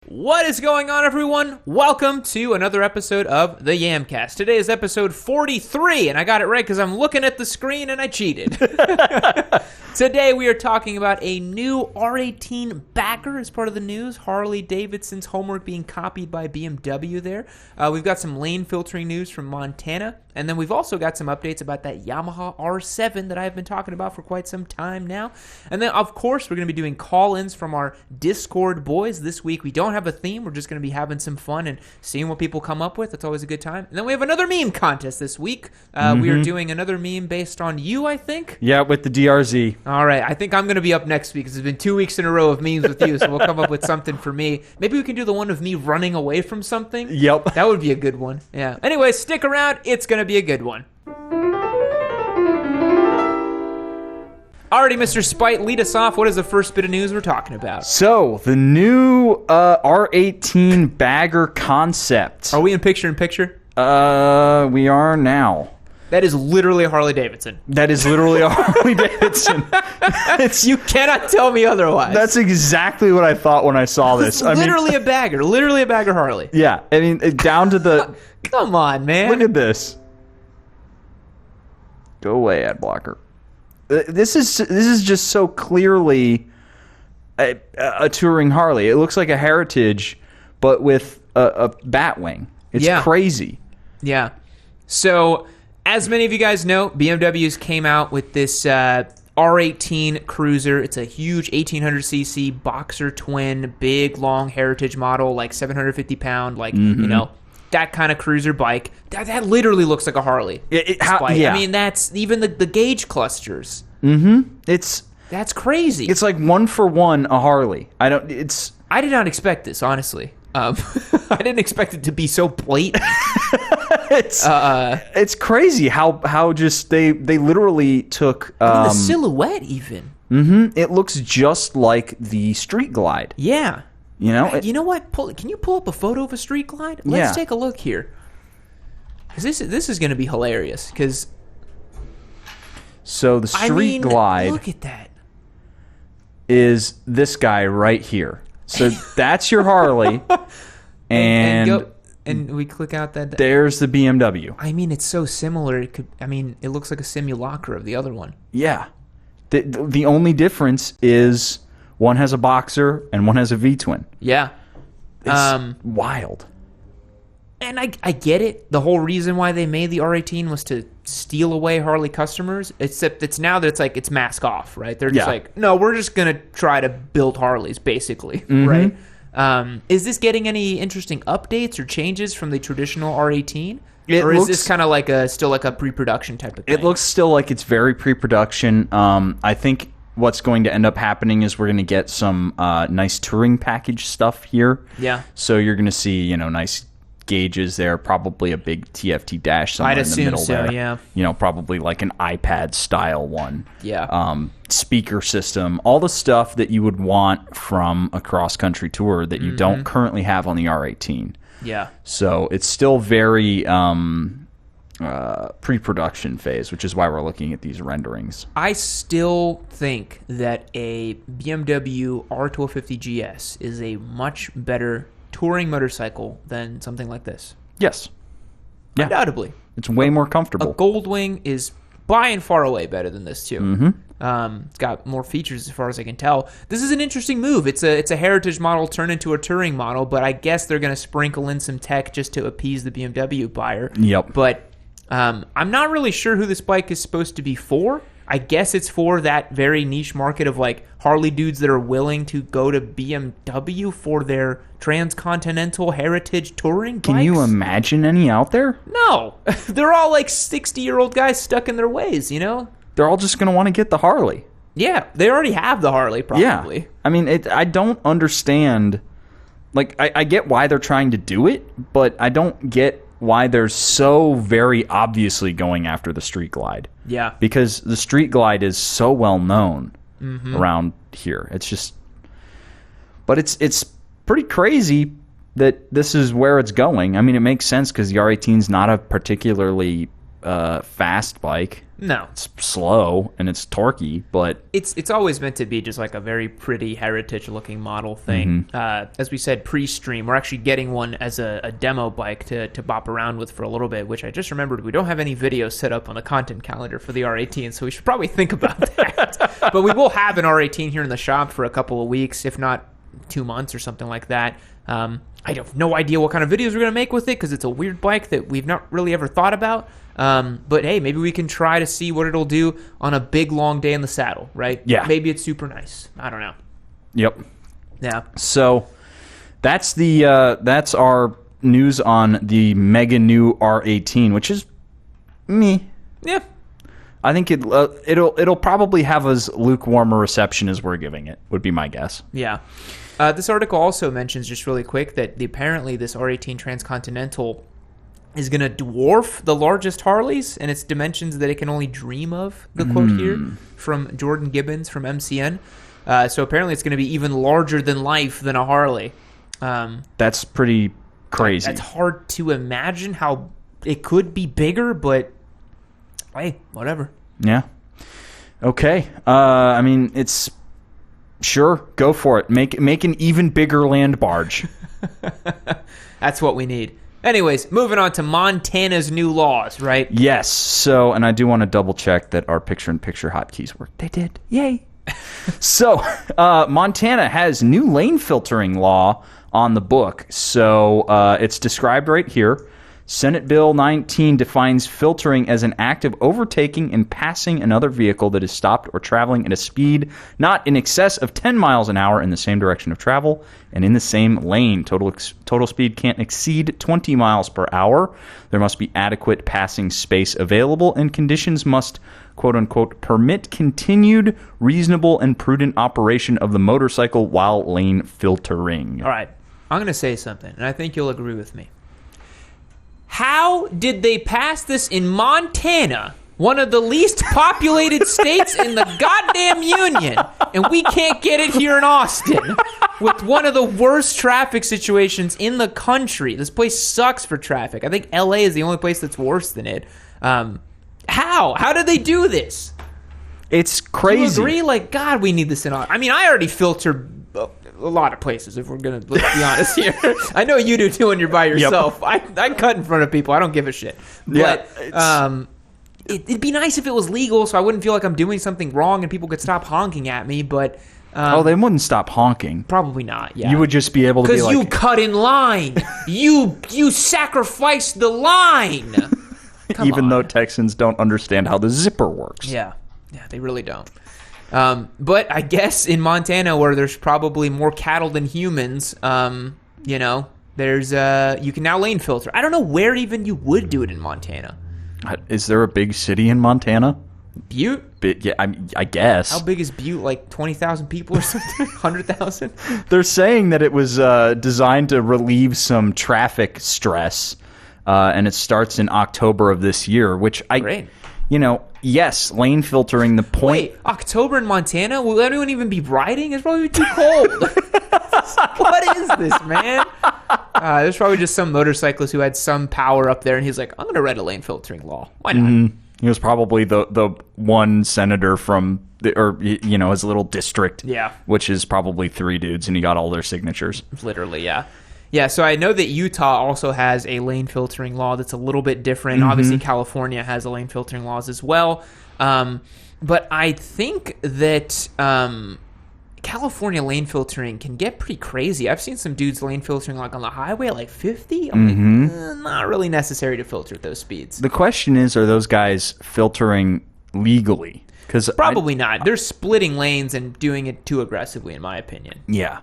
What is going on, everyone? Welcome to another episode of the Yamcast. Today is episode 43, and I got it right because I'm looking at the screen and I cheated. Today we are talking about a new R18 backer as part of the news. Harley Davidson's homework being copied by BMW there. We've got some lane filtering news from Montana. And then we've also got some updates about that Yamaha R7 that I've been talking about for quite some time now. And then, of course, we're going to be doing call-ins from our Discord boys. This week, we don't have a theme. We're just going to be having some fun and seeing what people come up with. That's always a good time. And then we have another meme contest this week. We are doing another meme based on you, I think. Yeah, with the DRZ. All right. I think I'm going to be up next week because it's been 2 weeks in a row of memes with you, so we'll come up with something for me. Maybe we can do the one of me running away from something. Yep. That would be a good one. Yeah. Anyway, stick around. It's going to be a good one. Alrighty, Mr. Spite, lead us off. What is the first bit of news we're talking about? So, the new R18 bagger concept. Are we in picture-in-picture? We are now. That is literally a Harley Davidson. That is literally a Harley Davidson. You cannot tell me otherwise. That's exactly what I thought when I saw this. Literally a bagger. Literally a bagger Harley. Yeah, I mean, down to the... Come on, man. Look at this. Go away, ad blocker. This is just so clearly a touring Harley. It looks like a Heritage, but with a Batwing. It's crazy. Yeah. So, as many of you guys know, BMW's came out with this R18 Cruiser. It's a huge 1800cc boxer twin, big, long Heritage model, like 750 pound, like, you know, that kind of cruiser bike. That literally looks like a Harley. I mean, that's even the gauge clusters. That's crazy. It's like one for one a Harley. I did not expect this, honestly. I didn't expect it to be so blatant. It's crazy how just they literally took the silhouette even. It looks just like the Street Glide. Yeah. You know? You know what? Can you pull up a photo of a Street Glide? Let's take a look here. Because this is going to be hilarious. Because so the Street Glide, look at that, is this guy right here. So that's your Harley, and we click out that. There's the BMW. I mean, it's so similar. It looks like a simulacra of the other one. Yeah. The only difference is one has a boxer and one has a V-twin. Yeah. It's wild. And I get it. The whole reason why they made the R18 was to steal away Harley customers, except it's now that it's mask off, right? They're just like, no, we're just going to try to build Harleys, basically, right? Is this getting any interesting updates or changes from the traditional R18? Is this kind of like still like a pre-production type of thing? It looks still like it's very pre-production. I think what's going to end up happening is we're going to get some nice touring package stuff here. Yeah. So you're going to see, nice gauges there, probably a big TFT dash somewhere in the middle there. Yeah. Probably like an iPad style one. Yeah. Speaker system, all the stuff that you would want from a cross-country tour that you don't currently have on the R18. Yeah. So it's still very pre-production phase, which is why we're looking at these renderings. I still think that a BMW R1250 GS is a much better touring motorcycle than something like this. Yes. Yeah. Undoubtedly. It's way more comfortable. A Goldwing is by and far away better than this, too. It's got more features as far as I can tell. This is an interesting move. It's a Heritage model turned into a touring model, but I guess they're going to sprinkle in some tech just to appease the BMW buyer. Yep. But I'm not really sure who this bike is supposed to be for. I guess it's for that very niche market of like Harley dudes that are willing to go to BMW for their transcontinental heritage touring bikes. Can you imagine any out there? No. They're all like 60-year-old guys stuck in their ways, They're all just going to want to get the Harley. Yeah, they already have the Harley, probably. Yeah. I mean, I don't understand. Like, I get why they're trying to do it, but I don't get why they're so very obviously going after the Street Glide. Yeah. Because the Street Glide is so well known around here. It's just... But it's pretty crazy that this is where it's going. I mean, it makes sense because the R18's not a particularly fast bike. No. It's slow and it's torquey, but it's always meant to be just like a very pretty heritage-looking model thing. As we said pre-stream, we're actually getting one as a demo bike to bop around with for a little bit, which I just remembered we don't have any videos set up on the content calendar for the R18, so we should probably think about that. But we will have an R18 here in the shop for a couple of weeks, if not 2 months or something like that. I have no idea what kind of videos we're going to make with it because it's a weird bike that we've not really ever thought about. But hey, maybe we can try to see what it'll do on a big, long day in the saddle, right? Yeah. Maybe it's super nice. I don't know. Yep. Yeah. So that's that's our news on the mega new R18, which is me. Yeah. I think it'll probably have as lukewarm a reception as we're giving it, would be my guess. Yeah. This article also mentions, just really quick, that apparently this R18 Transcontinental is going to dwarf the largest Harleys and its dimensions that it can only dream of, the quote here from Jordan Gibbons from MCN. So apparently it's going to be even larger than life than a Harley. That's pretty crazy. That's hard to imagine how it could be bigger, but hey, whatever. Yeah. Okay. I mean, it's... Sure, go for it. Make an even bigger land barge. That's what we need. Anyways, moving on to Montana's new laws, right? Yes. So, and I do want to double check that our picture-in-picture hotkeys work. They did. Yay. So, Montana has new lane filtering law on the book. So, it's described right here. Senate Bill 19 defines filtering as an act of overtaking and passing another vehicle that is stopped or traveling at a speed not in excess of 10 miles an hour in the same direction of travel and in the same lane. Total speed can't exceed 20 miles per hour. There must be adequate passing space available, and conditions must, quote-unquote, permit continued, reasonable, and prudent operation of the motorcycle while lane filtering. All right. I'm going to say something, and I think you'll agree with me. How did they pass this in Montana, one of the least populated states in the goddamn union, and we can't get it here in Austin with one of the worst traffic situations in the country? This place sucks for traffic. I think LA is the only place that's worse than it. How did they do this? It's crazy. Do you agree? Like, God, we need this in Austin. I mean, I already filter a lot of places, if we're gonna be honest here. I know you do too when you're by yourself. Yep. I cut in front of people. I don't give a shit. But it'd be nice if it was legal, so I wouldn't feel like I'm doing something wrong and people could stop honking at me. But they wouldn't stop honking. Probably not. Yeah, you would just be able to be like, because you cut in line. you sacrificed the line. Even though Texans don't understand how the zipper works. Yeah, they really don't. But I guess in Montana, where there's probably more cattle than humans, there's you can now lane filter. I don't know where even you would do it in Montana. Is there a big city in Montana? Butte? Yeah, I guess. How big is Butte? Like 20,000 people or something? 100,000? They're saying that it was designed to relieve some traffic stress, and it starts in October of this year, which Great. Yes, lane filtering, the point... Wait, October in Montana? Will anyone even be riding? It's probably too cold. What is this, man? There's probably just some motorcyclist who had some power up there, and he's like, I'm going to write a lane filtering law. Why not? Mm-hmm. He was probably the one senator from, his little district. Yeah. Which is probably 3 dudes, and he got all their signatures. Literally, yeah. Yeah, so I know that Utah also has a lane filtering law that's a little bit different. Mm-hmm. Obviously, California has a lane filtering laws as well. But I think that California lane filtering can get pretty crazy. I've seen some dudes lane filtering like on the highway at like 50. I'm like, not really necessary to filter at those speeds. The question is, are those guys filtering legally? Probably not. They're splitting lanes and doing it too aggressively, in my opinion. Yeah.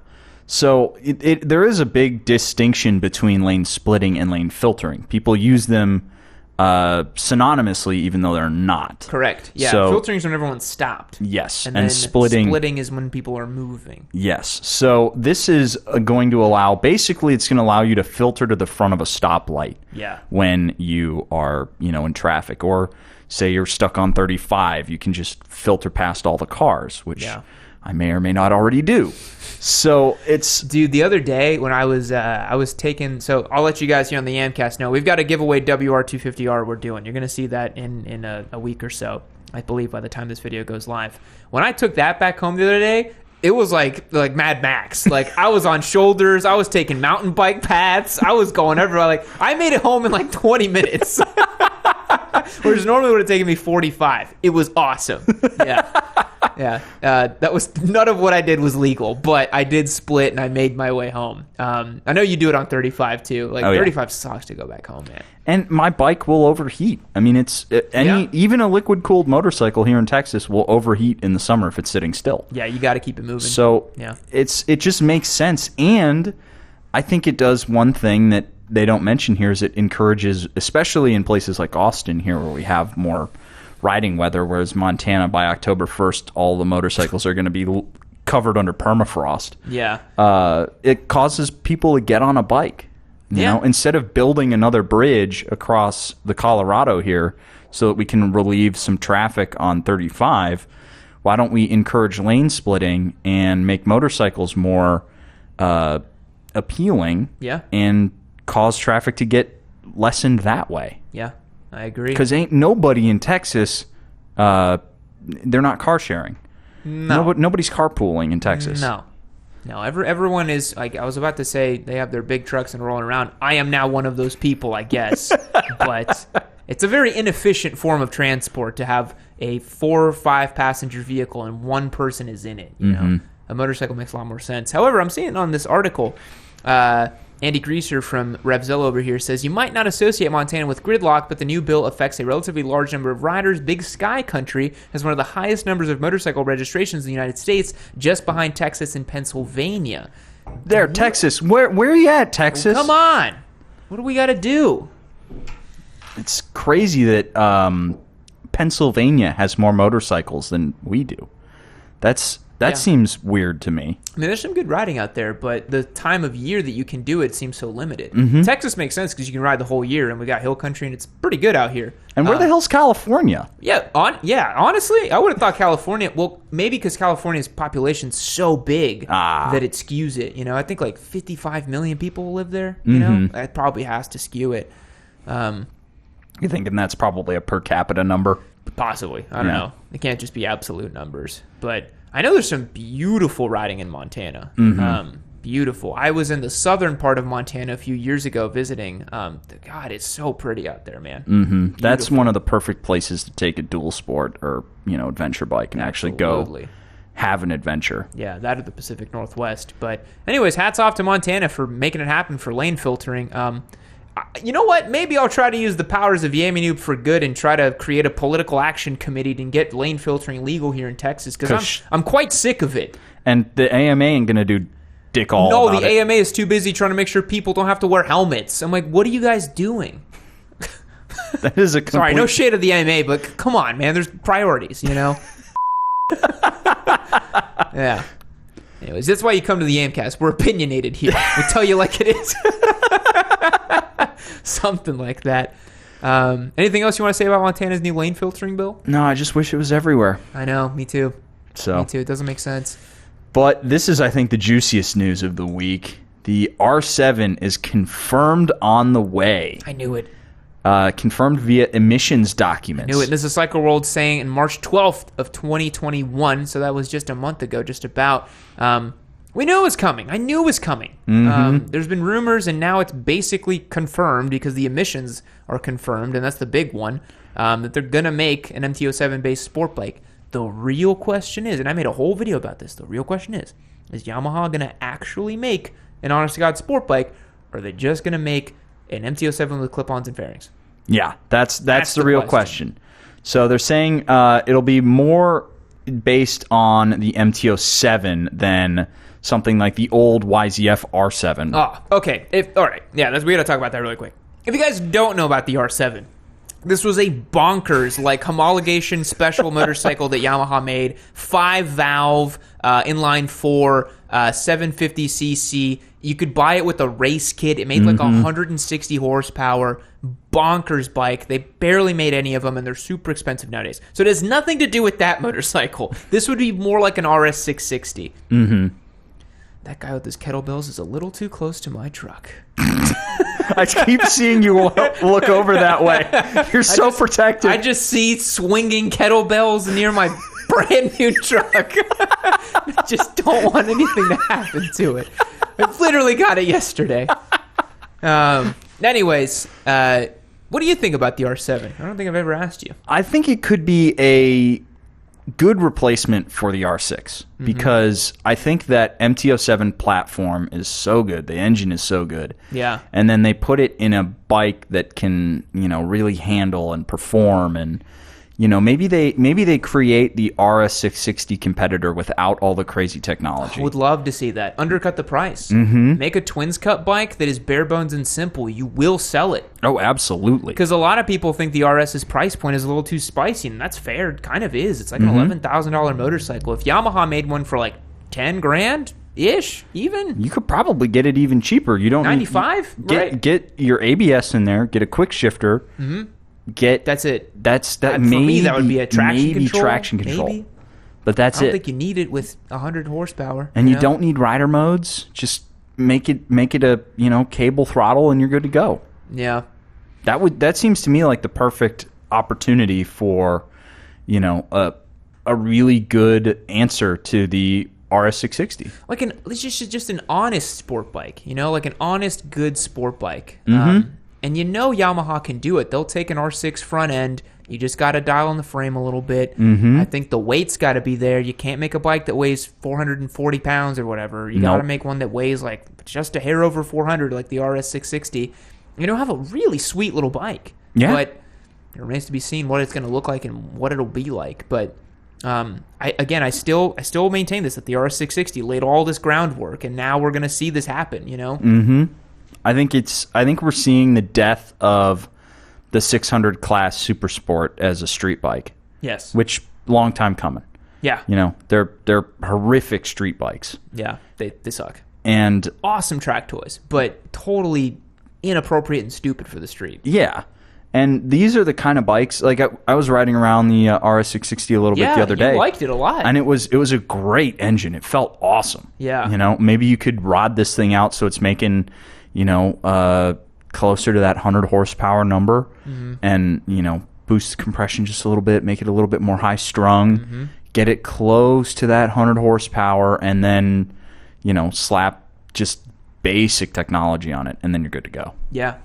So there is a big distinction between lane splitting and lane filtering. People use them synonymously, even though they're not. Correct. Yeah. So, filtering is when everyone's stopped. Yes. And then splitting is when people are moving. Yes. So this is going to allow, basically it's going to allow you to filter to the front of a stoplight. Yeah. When you are, in traffic, or say you're stuck on 35, you can just filter past all the cars, which... Yeah. I may or may not already do. So it's... Dude, the other day when I was taking... So I'll let you guys here on the Yamcast know. We've got a giveaway WR250R we're doing. You're going to see that in a week or so, I believe, by the time this video goes live. When I took that back home the other day, it was like Mad Max. Like, I was on shoulders. I was taking mountain bike paths. I was going everywhere. Like, I made it home in like 20 minutes. Whereas normally it would have taken me 45. It was awesome. Yeah. That was none of what I did was legal, but I did split and I made my way home. I know you do it on 35 too. Like 35 sucks to go back home, man. And my bike will overheat. I mean, even a liquid cooled motorcycle here in Texas will overheat in the summer if it's sitting still. Yeah, you got to keep it moving. So it just makes sense. And I think it does one thing that they don't mention here is it encourages, especially in places like Austin here where we have more riding weather, whereas Montana by October 1st, all the motorcycles are going to be covered under permafrost. Yeah. It causes people to get on a bike. You know, instead of building another bridge across the Colorado here so that we can relieve some traffic on 35, why don't we encourage lane splitting and make motorcycles more appealing and cause traffic to get lessened that way? Yeah, I agree. Because ain't nobody in Texas, they're not car sharing. No. Nobody's carpooling in Texas. No, everyone is, like I was about to say, they have their big trucks and rolling around. I am now one of those people, I guess. But it's a very inefficient form of transport to have a 4 or 5 passenger vehicle and one person is in it. You know, a motorcycle makes a lot more sense. However, I'm seeing on this article, Andy Greaser from Revzilla over here says, you might not associate Montana with gridlock, but the new bill affects a relatively large number of riders. Big Sky Country has one of the highest numbers of motorcycle registrations in the United States, just behind Texas and Pennsylvania. There, Texas. Where are you at, Texas? Well, come on. What do we got to do? It's crazy that Pennsylvania has more motorcycles than we do. That seems weird to me. I mean, there's some good riding out there, but the time of year that you can do it seems so limited. Texas makes sense because you can ride the whole year, and we got hill country, and it's pretty good out here. And where the hell's California? Honestly, I would have thought California, well, maybe because California's population's so big that it skews it. You know, I think like 55 million people live there. You know, that probably has to skew it. You're thinking that's probably a per capita number? Possibly. I don't know. It can't just be absolute numbers, but I know there's some beautiful riding in Montana. Beautiful. I was in the southern part of Montana a few years ago visiting. God, it's so pretty out there, man. That's one of the perfect places to take a dual sport or, adventure bike and actually go have an adventure. Yeah, that or the Pacific Northwest. But anyways, hats off to Montana for making it happen for lane filtering. You know what? Maybe I'll try to use the powers of Yammie Noob for good and try to create a political action committee to get lane filtering legal here in Texas because I'm quite sick of it. And the AMA ain't going to do dick all No, about the AMA is too busy trying to make sure people don't have to wear helmets. I'm like, what are you guys doing? That is a complete... Sorry, no shade of the AMA, but come on, man. There's priorities, you know? Yeah. Anyways, that's why you come to the Yamcast. We're opinionated here. We tell you like it is. Something like that. Anything else you want to say about Montana's new lane filtering bill? No, I just wish it was everywhere. I know, me too. Me too. It doesn't make sense. But this is, I think, the juiciest news of the week. The R7 is confirmed on the way. I knew it. Confirmed via emissions documents. I knew it. This is Cycle World saying in March 12th of 2021, so that was just a month ago, just about. We knew it was coming. I knew it was coming. There's been rumors, and now it's basically confirmed because the emissions are confirmed, and that's the big one, that they're going to make an MT-07-based sport bike. The real question is, and I made a whole video about this, the real question is Yamaha going to actually make an honest-to-God sport bike, or are they just going to make an MT-07 with clip-ons and fairings? Yeah, that's the real question. So they're saying it'll be more based on the MT-07 than something like the old YZF R7. Oh, okay. All right. Yeah, we got to talk about that really quick. If you guys don't know about the R7, this was a bonkers, homologation special motorcycle that Yamaha made. 5-valve, inline 4, 750cc You could buy it with a race kit. It made like 160 horsepower, bonkers bike. They barely made any of them, and they're super expensive nowadays. So it has nothing to do with that motorcycle. This would be more like an RS660. Mm-hmm. That guy with his kettlebells is a little too close to my truck. I keep seeing you look over that way. You're so protected. I just see swinging kettlebells near my brand new truck. I just don't want anything to happen to it. I literally got it yesterday. Anyways, what do you think about the R7? I don't think I've ever asked you. I think it could be a good replacement for the R6 because I think that MT-07 platform is so good. The engine is so good. Yeah. And then they put it in a bike that can, really handle and perform, and maybe they create the RS660 competitor without all the crazy technology. I would love to see that. Undercut the price. Make a twins cut bike that is bare bones and simple. You will sell it. Oh, absolutely. Because a lot of people think the RS's price point is a little too spicy, and that's fair. It kind of is. It's like an $11,000 motorcycle. If Yamaha made one for like 10 grand ish, even, you could probably get it even cheaper. You don't 95, right? Get your ABS in there. Get a quick shifter. That's it. That for me, that would be a traction control. Maybe. But that's it. I don't think you need it with 100 horsepower. And you don't need rider modes. Just make it a cable throttle, and you're good to go. Yeah. That seems to me like the perfect opportunity for a really good answer to the RS660. Like it's just an honest sport bike. Like an honest, good sport bike. And Yamaha can do it. They'll take an R6 front end. You just got to dial in the frame a little bit. I think the weight's got to be there. You can't make a bike that weighs 440 pounds or whatever. You got to make one that weighs like just a hair over 400, like the RS660. Have a really sweet little bike. Yeah. But it remains to be seen what it's going to look like and what it'll be like. But I still maintain this, that the RS660 laid all this groundwork, and now we're going to see this happen. I think we're seeing the death of the 600 class Super Sport as a street bike. Yes. Which, long time coming. Yeah. They're horrific street bikes. Yeah, they suck. And awesome track toys, but totally inappropriate and stupid for the street. Yeah. And these are the kind of bikes, like I was riding around the RS660 a little bit the other day. You liked it a lot. And it was a great engine. It felt awesome. Yeah. Maybe you could rod this thing out so it's making closer to that 100 horsepower number, and boost the compression just a little bit, make it a little bit more high strung, get it close to that 100 horsepower, and then slap just basic technology on it, and then you're good to go. Yeah.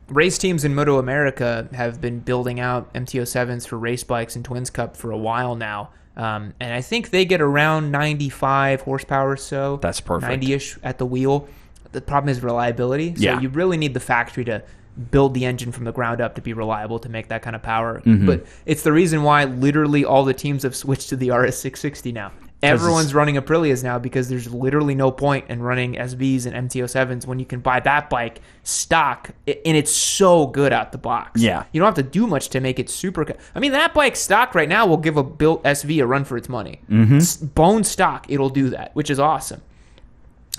Race teams in Moto America have been building out MT-07s for race bikes and Twins Cup for a while now. And I think they get around 95 horsepower or so. That's perfect. 90-ish at the wheel. The problem is reliability. So you really need the factory to build the engine from the ground up to be reliable to make that kind of power. But it's the reason why literally all the teams have switched to the RS660 now. Everyone's running Aprilias now because there's literally no point in running SBs and MT-07s when you can buy that bike stock, and it's so good out the box. Yeah. You don't have to do much to make it super good. I mean, that bike stock right now will give a built SV a run for its money. Bone stock, it'll do that, which is awesome.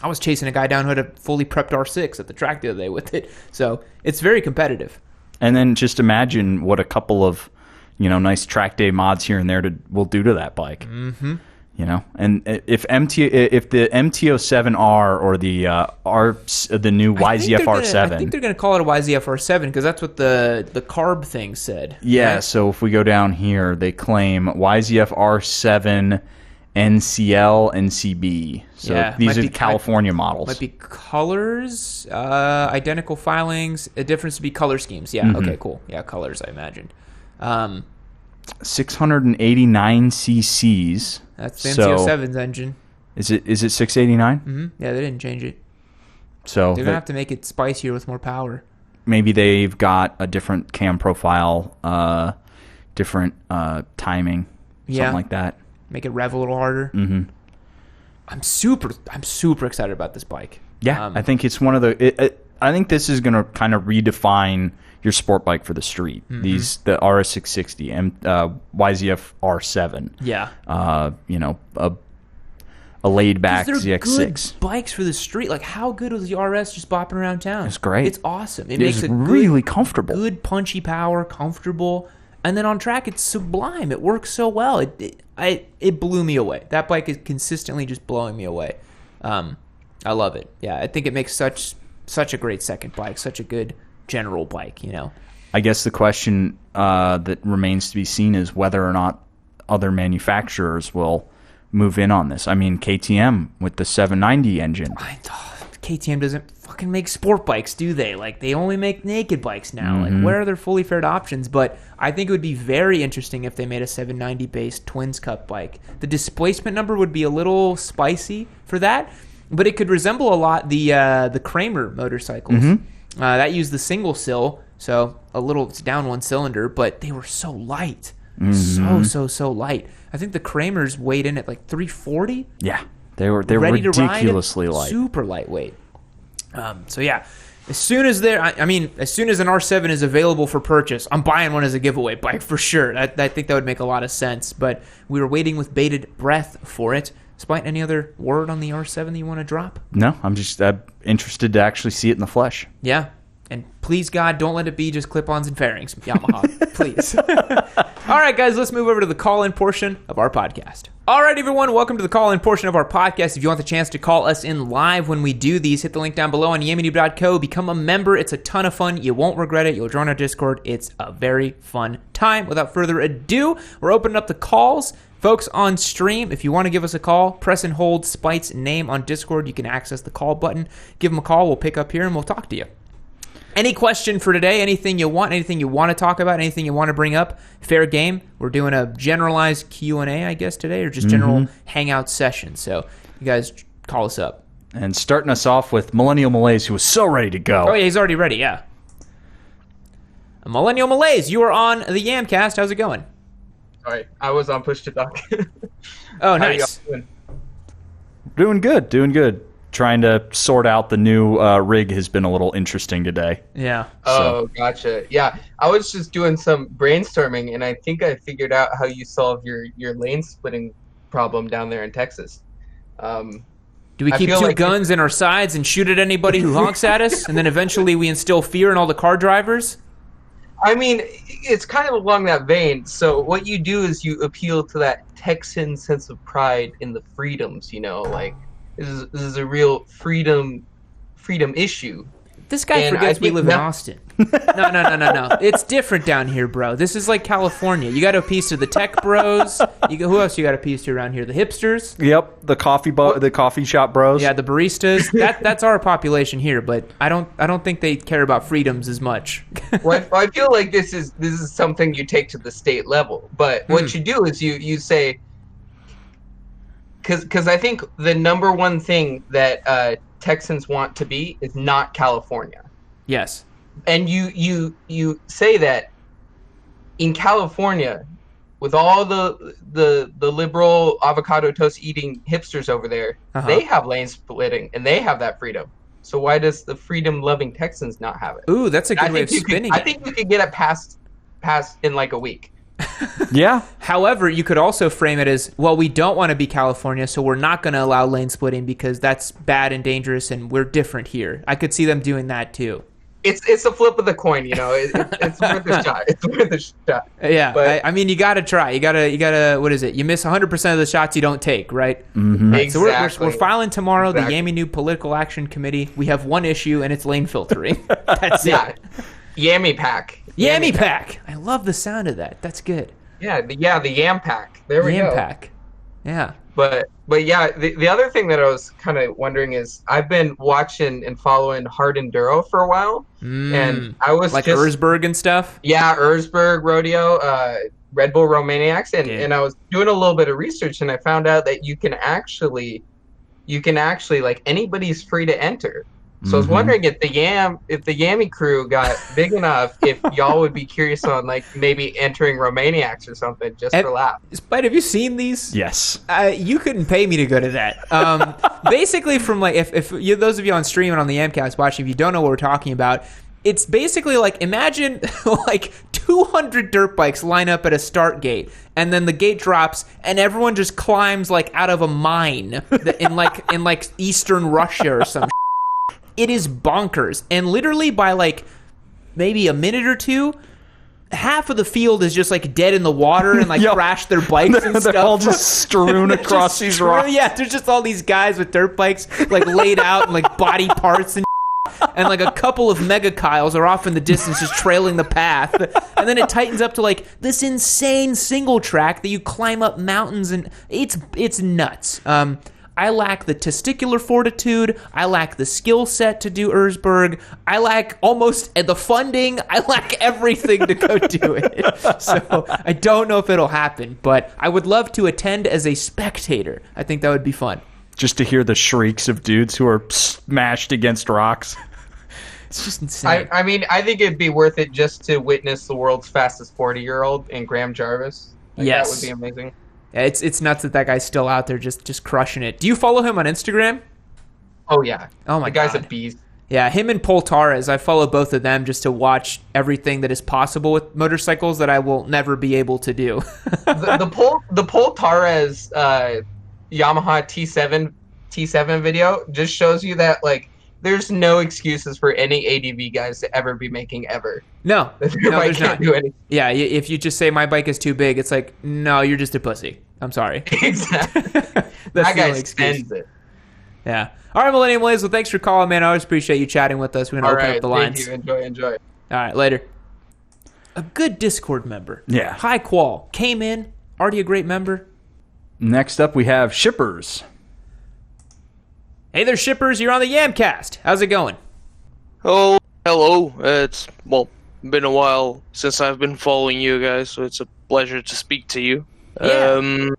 I was chasing a guy down who had a fully prepped R6 at the track the other day with it. So it's very competitive. And then just imagine what a couple of, nice track day mods here and there will do to that bike. And if the MT-07R or the new YZF R7, I think they're going to call it a YZF R7 because that's what the carb thing said. Yeah. Right? So if we go down here, they claim YZF R7 NCL and CB. So these are the California models. Might be colors, identical filings. A difference to be color schemes. Yeah. Okay. Cool. Yeah. Colors. I imagine. 689 cc's. That's the MT-07's engine. Is it 689? Yeah, they didn't change it. So they're gonna have to make it spicier with more power. Maybe they've got a different cam profile, different timing, something like that. Make it rev a little harder. I'm super excited about this bike. Yeah, I think it's one of the. I think this is going to kind of redefine your sport bike for the street. The RS660 and YZF R7. Yeah. a laid-back They're ZX6. good bikes for the street. Like, how good was the RS just bopping around town? It's great. It's awesome. It It's makes it really comfortable. Good punchy power, comfortable, and then on track it's sublime. It works so well. It blew me away. That bike is consistently just blowing me away. I love it. Yeah, I think it makes such a great second bike, such a good general bike. You know. I guess the question that remains to be seen is whether or not other manufacturers will move in on this. I mean, KTM with the 790 engine. KTM doesn't fucking make sport bikes, do they? Like, they only make naked bikes now. Like, where are their fully fared options? But I think it would be very interesting if they made a 790 based Twins Cup bike. The displacement number would be a little spicy for that, but it could resemble a lot the Kramer motorcycles. That used the single sill, so it's down one cylinder, but they were so light. So light. I think the Kramers weighed in at like 340. Yeah, they're ridiculously light, super lightweight. So yeah, as soon as an R7 is available for purchase, I'm buying one as a giveaway bike for sure. I think that would make a lot of sense. But we were waiting with bated breath for it. Despite any other word on the R7 that you want to drop? No, I'm just interested to actually see it in the flesh. Yeah. And please, God, don't let it be just clip-ons and fairings, Yamaha. Please. All right, guys, let's move over to the call-in portion of our podcast. All right, everyone, welcome to the call-in portion of our podcast. If you want the chance to call us in live when we do these, hit the link down below on yammie.co. Become a member. It's a ton of fun. You won't regret it. You'll join our Discord. It's a very fun time. Without further ado, we're opening up the calls. Folks on stream, if you want to give us a call, press and hold Spite's name on Discord. You can access the call button. Give him a call. We'll pick up here and we'll talk to you. Any question for today, anything you want to talk about, anything you want to bring up, fair game. We're doing a generalized Q&A, I guess, today, or just general hangout session. So you guys call us up. And starting us off with Millennial Malaise, who was so ready to go. Oh, yeah, he's already ready, yeah. Millennial Malaise, you are on the Yamcast. How's it going? All right, I was on push to talk. Oh, nice. Doing good. Trying to sort out the new rig has been a little interesting today. Yeah. Oh, gotcha. Yeah, I was just doing some brainstorming, and I think I figured out how you solve your lane splitting problem down there in Texas. Do we keep two guns in our sides and shoot at anybody who honks at us, and then eventually we instill fear in all the car drivers? I mean, it's kind of along that vein. So what you do is you appeal to that Texan sense of pride in the freedoms, like... This is a real freedom issue. This guy forgets we live in Austin. No. It's different down here, bro. This is like California. You got to appease to the tech bros. Who else you got to appease to around here? The hipsters. Yep, the coffee shop bros. Yeah, the baristas. That's our population here, but I don't think they care about freedoms as much. Well, I feel like this is something you take to the state level. But what you do is you say. Because I think the number one thing that Texans want to be is not California. Yes. And you say that in California, with all the liberal avocado toast eating hipsters over there, they have lane splitting and they have that freedom. So why does the freedom loving Texans not have it? Ooh, that's a good way of spinning it. I think you could get it past in like a week. Yeah. However, you could also frame it as, well, we don't want to be California, so we're not going to allow lane splitting because that's bad and dangerous, and we're different here. I could see them doing that too. It's a flip of the coin, It's worth a shot. It's worth a shot. Yeah, but, I mean, you got to try. You got to. What is it? You miss 100% of the shots you don't take, right? Mm-hmm. Right, exactly. So we're filing tomorrow. The Yammie Noob Political Action Committee. We have one issue, and it's lane filtering. That's it. Yammie pack. Yammie pack. I love the sound of that. That's good. Yeah, the Yam pack. There we go. Yam pack. Yeah. But yeah, the other thing that I was kind of wondering is I've been watching and following hard enduro for a while, and I was like Erzberg and stuff. Yeah, Erzberg rodeo, Red Bull Romaniacs, and I was doing a little bit of research, and I found out that you can actually like anybody's free to enter. So I was wondering if the Yammie crew got big enough, if y'all would be curious on like maybe entering Romaniacs or something just for laughs. Spite, have you seen these? Yes. You couldn't pay me to go to that. Basically, from like if those of you on stream and on the Yamcast watching, if you don't know what we're talking about, It's basically like, imagine like 200 dirt bikes line up at a start gate, and then the gate drops, and everyone just climbs like out of a mine in like Eastern Russia or some. It is bonkers, and literally by like maybe a minute or two, half of the field is just like dead in the water and like crashed their bikes and stuff. They're all just strewn across these rocks. Yeah, there's just all these guys with dirt bikes like laid out and like body parts and. And like a couple of mega Kyles are off in the distance just trailing the path. And then it tightens up to like this insane single track that you climb up mountains, and it's nuts. I lack the testicular fortitude. I lack the skill set to do Erzberg. I lack almost the funding. I lack everything to go do it. So I don't know if it'll happen, but I would love to attend as a spectator. I think that would be fun. Just to hear the shrieks of dudes who are smashed against rocks. It's just insane. I mean, I think it'd be worth it just to witness the world's fastest 40-year-old in Graham Jarvis. Yes. That would be amazing. Yeah, it's nuts that guy's still out there just crushing it. Do you follow him on Instagram? Oh, yeah. Oh, my God. The guy's God. a beast. Yeah, him and Paul Torres. I follow both of them just to watch everything that is possible with motorcycles that I will never be able to do. the Paul Torres Yamaha T7 video just shows you that, like, there's no excuses for any ADV guys to ever be making ever. No, there's not. Do anything. Yeah, if you just say my bike is too big, it's like, no, you're just a pussy. I'm sorry. Exactly. That's that the guy only excuse. spends it. Yeah. All right, Millennium Blaze. Well, thanks for calling, man. I always appreciate you chatting with us. We're going to open up the lines. Thank you. Enjoy. All right, later. A good Discord member. Yeah. High qual. Came in. Already a great member. Next up, we have Shippers. Hey there, Shippers. You're on the Yamcast. How's it going? Oh, hello. It's, been a while since I've been following you guys, so it's a pleasure to speak to you. Yeah.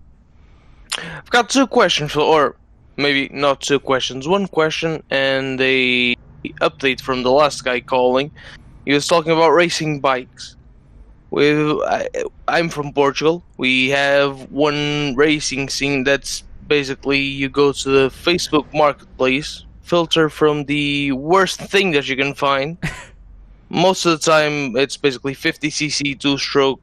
I've got two questions, or maybe not two questions, one question and a update from the last guy calling. He was talking about racing bikes. I'm from Portugal. We have one racing scene that's basically you go to the Facebook marketplace, filter from the worst thing that you can find. Most of the time, it's basically 50cc two-stroke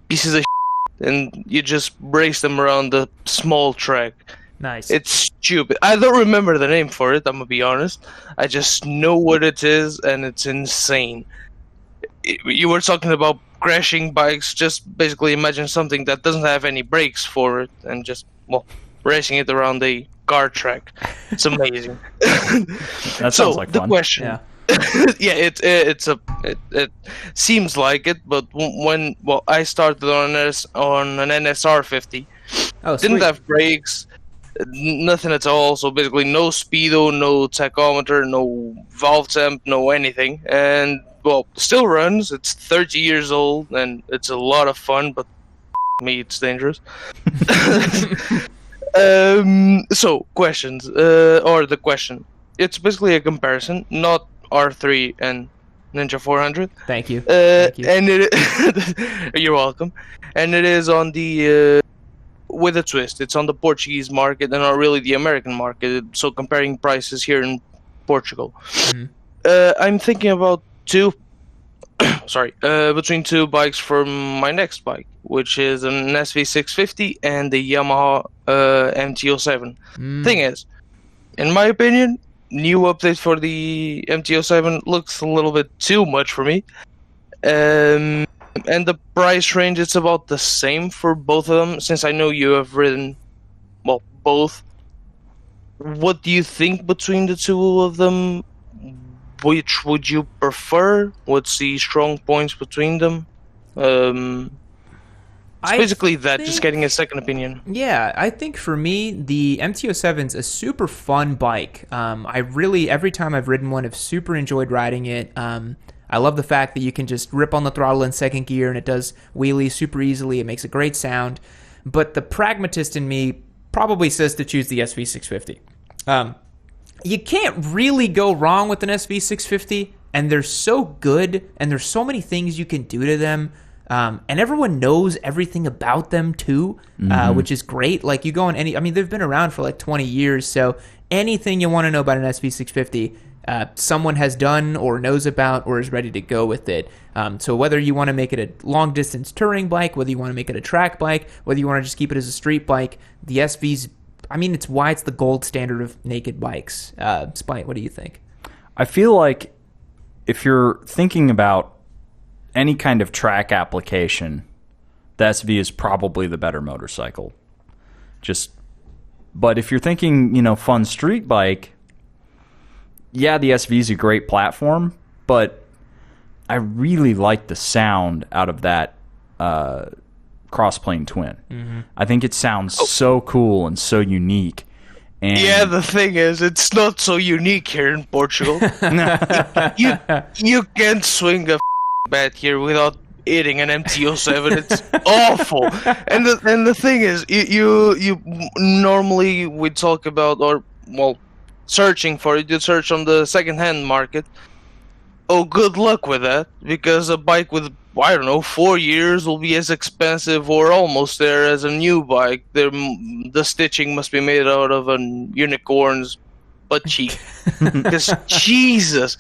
pieces of shit, and you just race them around the small track. Nice. It's stupid. I don't remember the name for it, I'm gonna be honest. I just know what it is, and it's insane. You were talking about crashing bikes. Just basically imagine something that doesn't have any brakes for it, and just, racing it around a car track. It's amazing. That sounds like the fun. question. Yeah. Yeah, it seems like it, but when I started on an NSR 50, Oh, didn't sweet. have brakes, nothing at all. So basically, no speedo, no tachometer, no valve temp, no anything, and still runs. It's 30 years old, and it's a lot of fun, but me, it's dangerous. So questions, or the question. It's basically a comparison, not R3 and Ninja 400. Thank you. And you're welcome. And it is on the with a twist. It's on the Portuguese market and not really the American market. So comparing prices here in Portugal, I'm thinking about between two bikes for my next bike, which is an SV650 and the Yamaha MT-07. Thing is, in my opinion, new update for the MT-07 looks a little bit too much for me. And the price range, it's about the same for both of them, since I know you have ridden, both. What do you think between the two of them? Which would you prefer? What's the strong points between them? It's basically that, just getting a second opinion. Yeah, I think for me, the MT-07's a super fun bike. I really, every time I've ridden one, I've super enjoyed riding it. I love the fact that you can just rip on the throttle in second gear and it does wheelies super easily. It makes a great sound. But the pragmatist in me probably says to choose the SV650. You can't really go wrong with an SV650, and they're so good, and there's so many things you can do to them. And everyone knows everything about them too, which is great. Like you go on they've been around for like 20 years, so anything you want to know about an SV650, someone has done or knows about or is ready to go with it. So whether you want to make it a long distance touring bike, whether you want to make it a track bike, whether you want to just keep it as a street bike, the SV's, I mean, it's why it's the gold standard of naked bikes. Spite, what do you think? I feel like if you're thinking about any kind of track application, the SV is probably the better motorcycle. But if you're thinking, fun street bike, yeah, the SV is a great platform, but I really like the sound out of that crossplane twin. Mm-hmm. I think it sounds so cool and so unique. And yeah, the thing is, it's not so unique here in Portugal. you can't swing a bat here without hitting an MT-07. It's awful. And the thing is, you normally we talk about searching for it. You search on the second-hand market. Oh, good luck with that, because a bike with 4 years will be as expensive or almost there as a new bike. The stitching must be made out of a unicorn's butt cheek. Because Jesus,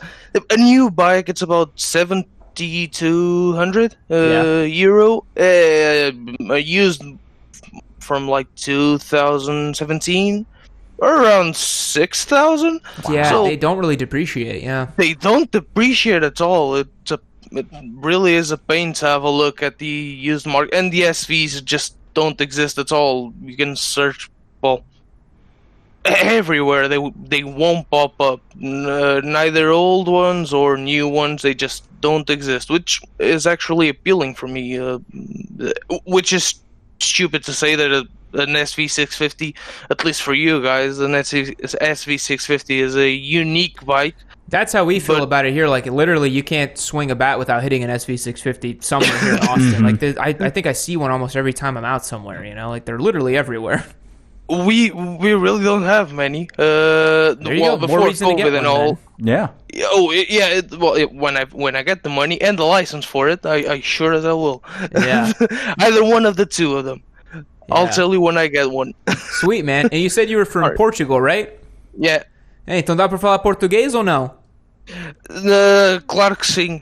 a new bike, it's about 7,200 euro. Used from like 2017. Around 6,000. Yeah, so they don't really depreciate. Yeah, they don't depreciate at all. It really is a pain to have a look at the used market, and the SVs just don't exist at all. You can search everywhere. They won't pop up. Neither old ones or new ones. They just don't exist, which is actually appealing for me. Which is stupid to say that an SV650, at least for you guys, an SV650 is a unique bike. That's how we feel about it here. Like, literally, you can't swing a bat without hitting an SV650 somewhere here in Austin. Like, I think I see one almost every time I'm out somewhere, Like, they're literally everywhere. We really don't have many. There you go. Before More reason to get COVID one, and all. Yeah. Oh, yeah. When I get the money and the license for it, I sure as I will. Yeah. Either one of the two of them. Yeah. I'll tell you when I get one. Sweet, man. And you said you were from Portugal, right? Yeah. Hey, então dá pra falar português ou não? Claro que sim.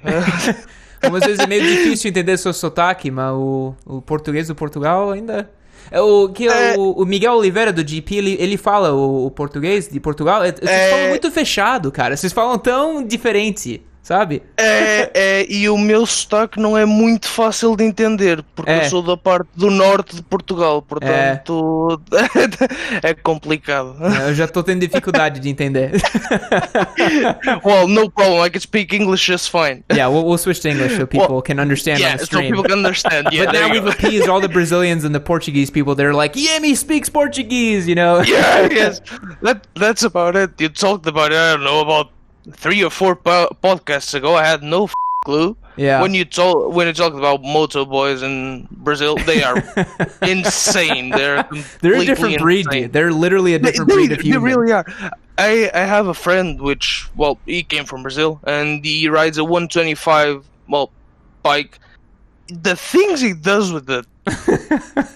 Às vezes é meio difícil entender seu sotaque, mas o português do Portugal ainda... O Miguel Oliveira do GP, ele fala o português de Portugal. Vocês falam muito fechado, cara. Vocês falam tão diferente, sabe? E o meu sotaque não é muito fácil de entender, porque eu sou da parte do norte de Portugal, portanto é complicado. Eu já tô tendo dificuldade de entender. Well, no problem. I can speak English just fine. Yeah, we'll switch to English so people can understand on the stream. So people can understand. Yeah, but now we've appeased all the Brazilians and the Portuguese people. They're like, Yammie speaks Portuguese, Yeah, yes. That's about it. You talked about it, I don't know, about 3 or 4 podcasts ago. I had no clue. Yeah. When you talked about moto boys in Brazil, they are insane. They're a different breed, dude. They're literally a different breed of human. They really are. I have a friend he came from Brazil and he rides a 125 bike. The things he does with the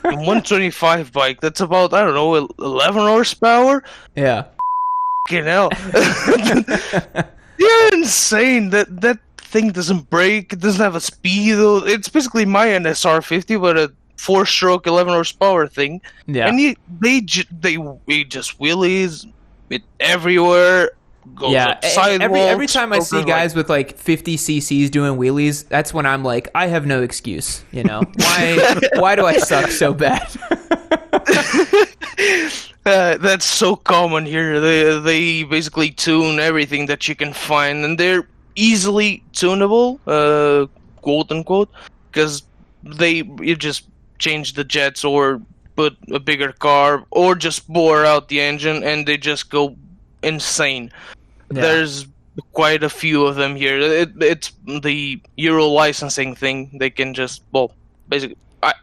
125 bike, that's about 11 horsepower. Yeah. Fucking hell. You're insane. That thing doesn't brake. It doesn't have a speed. It's basically my NSR50, but a 4-stroke 11 horsepower thing. Yeah. And they just wheelies it everywhere. Goes up sidewalks. Every time I see guys with like 50 cc's doing wheelies, that's when I'm like, I have no excuse. Why do I suck so bad? That's so common here. They basically tune everything that you can find, and they're easily tunable, quote unquote, because you just change the jets or put a bigger carb or just bore out the engine, and they just go insane. Yeah. There's quite a few of them here. It's the Euro licensing thing. They can just basically.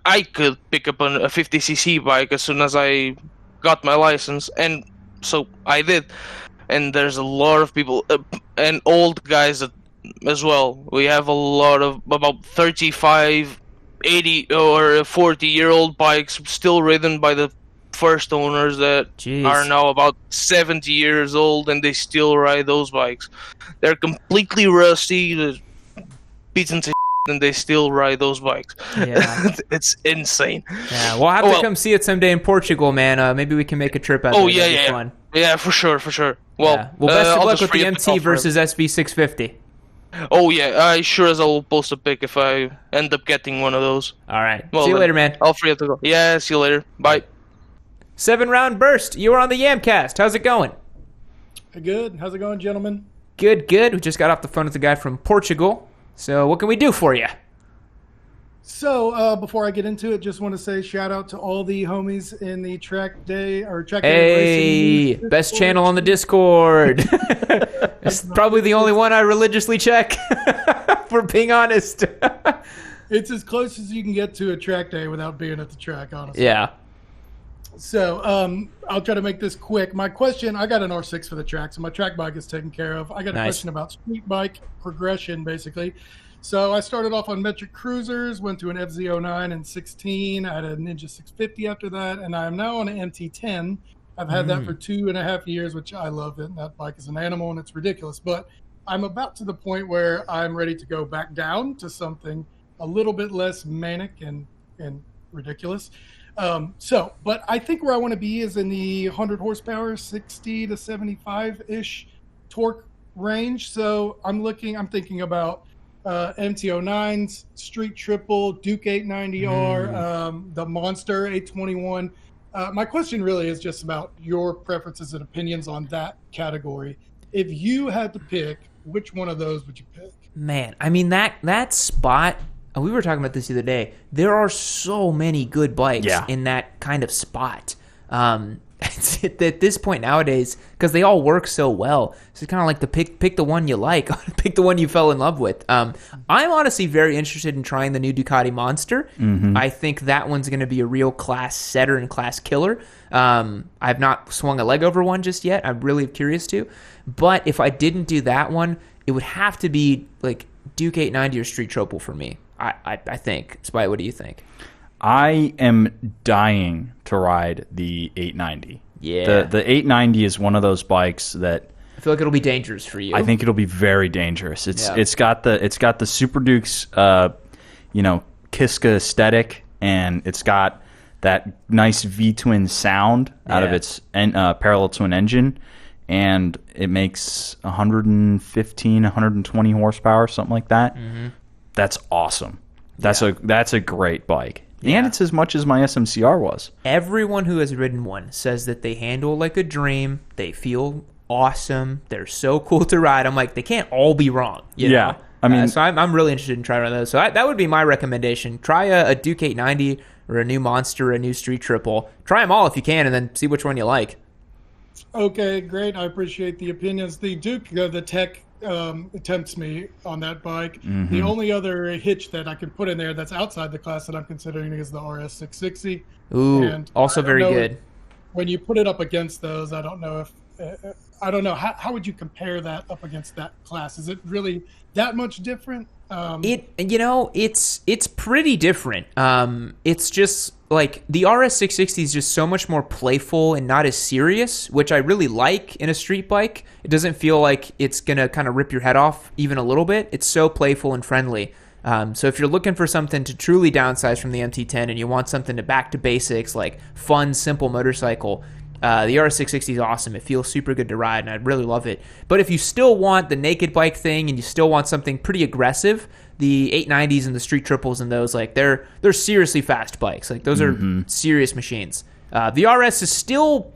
I could pick up a 50cc bike as soon as I got my license, and so I did. And there's a lot of people and old guys as well. We have a lot of about 35, 80 or 40-year-old bikes still ridden by the first owners that Jeez. are now about 70 years old and they still ride those bikes. They're completely rusty, beaten to and they still ride those bikes. Yeah. It's insane. Yeah, we'll have to come see it someday in Portugal, man. Maybe we can make a trip out there. Yeah, That'd be yeah. fun. Yeah, for sure. Well, Yeah. Well, best of I'll luck just with the free up MT call for versus SV650. Oh yeah, I sure as I'll post a pic if I end up getting one of those. All right. Well, see you then, later, man. I'll free up to go. Yeah, see you later. Bye. 7-round burst. You were on the Yamcast. How's it going? Good. How's it going, gentlemen? Good, good. We just got off the phone with a guy from Portugal. So what can we do for you? So, before I get into it, just want to say shout out to all the homies in the track day Hey, racing best Discord. channel on the Discord. It's probably the only one I religiously check, for being honest. It's as close as you can get to a track day without being at the track, honestly. Yeah. So, I'll try to make this quick. My question, I got an R6 for the track, so my track bike is taken care of. I got a Nice. question about street bike progression, basically. So I started off on metric cruisers, went to an FZ09 in 16. I had a Ninja 650 after that, and I'm now on an MT10. I've had that for 2.5 years, which I love it. That bike is an animal, and it's ridiculous. But I'm about to the point where I'm ready to go back down to something a little bit less manic and ridiculous. But I think where I want to be is in the 100 horsepower, 60 to 75-ish torque range. So I'm thinking about MT09s, Street Triple, Duke 890R, the Monster 821. My question really is just about your preferences and opinions on that category. If you had to pick, which one of those would you pick? Man, I mean, that spot, we were talking about this the other day. There are so many good bikes in that kind of spot. At this point nowadays, because they all work so well, so it's kind of like the pick the one you like, pick the one you fell in love with. I'm honestly very interested in trying the new Ducati Monster. I think that one's going to be a real class setter and class killer. I've not swung a leg over one just yet. I'm really curious to. But if I didn't do that one, it would have to be like Duke 890 or Street Triple for me. I think. Spite, what do you think? I am dying to ride the 890. Yeah. The 890 is one of those bikes that I feel like it'll be dangerous for you. I think it'll be very dangerous. It's got the Super Duke's Kiska aesthetic, and it's got that nice V-twin sound out of its parallel twin engine, and it makes 115, 120 horsepower, something like that. That's awesome. That's a great bike. And it's as much as my SMCR was. Everyone who has ridden one says that they handle like a dream. They feel awesome. They're so cool to ride. I'm like, they can't all be wrong. You know? I mean, so I'm really interested in trying one of those. So that would be my recommendation. Try a Duke 890 or a new Monster or a new Street Triple. Try them all if you can, and then see which one you like. Okay, great. I appreciate the opinions. The Duke, the tech tempts me on that bike. The only other hitch that I can put in there that's outside the class that I'm considering is the RS660. Ooh, and also very good. When you put it up against those, I don't know how would you compare that up against that class? Is it really that much different? It's pretty different. It's just like the RS660 is just so much more playful and not as serious, which I really like in a street bike. It doesn't feel like it's gonna kind of rip your head off even a little bit. It's so playful and friendly. So if you're looking for something to truly downsize from the MT10 and you want something to back to basics, like fun, simple motorcycle, the RS660 is awesome. It feels super good to ride, and I really love it. But if you still want the naked bike thing and you still want something pretty aggressive, the 890s and the Street Triples and those, like they're seriously fast bikes. Like those are serious machines. The RS is still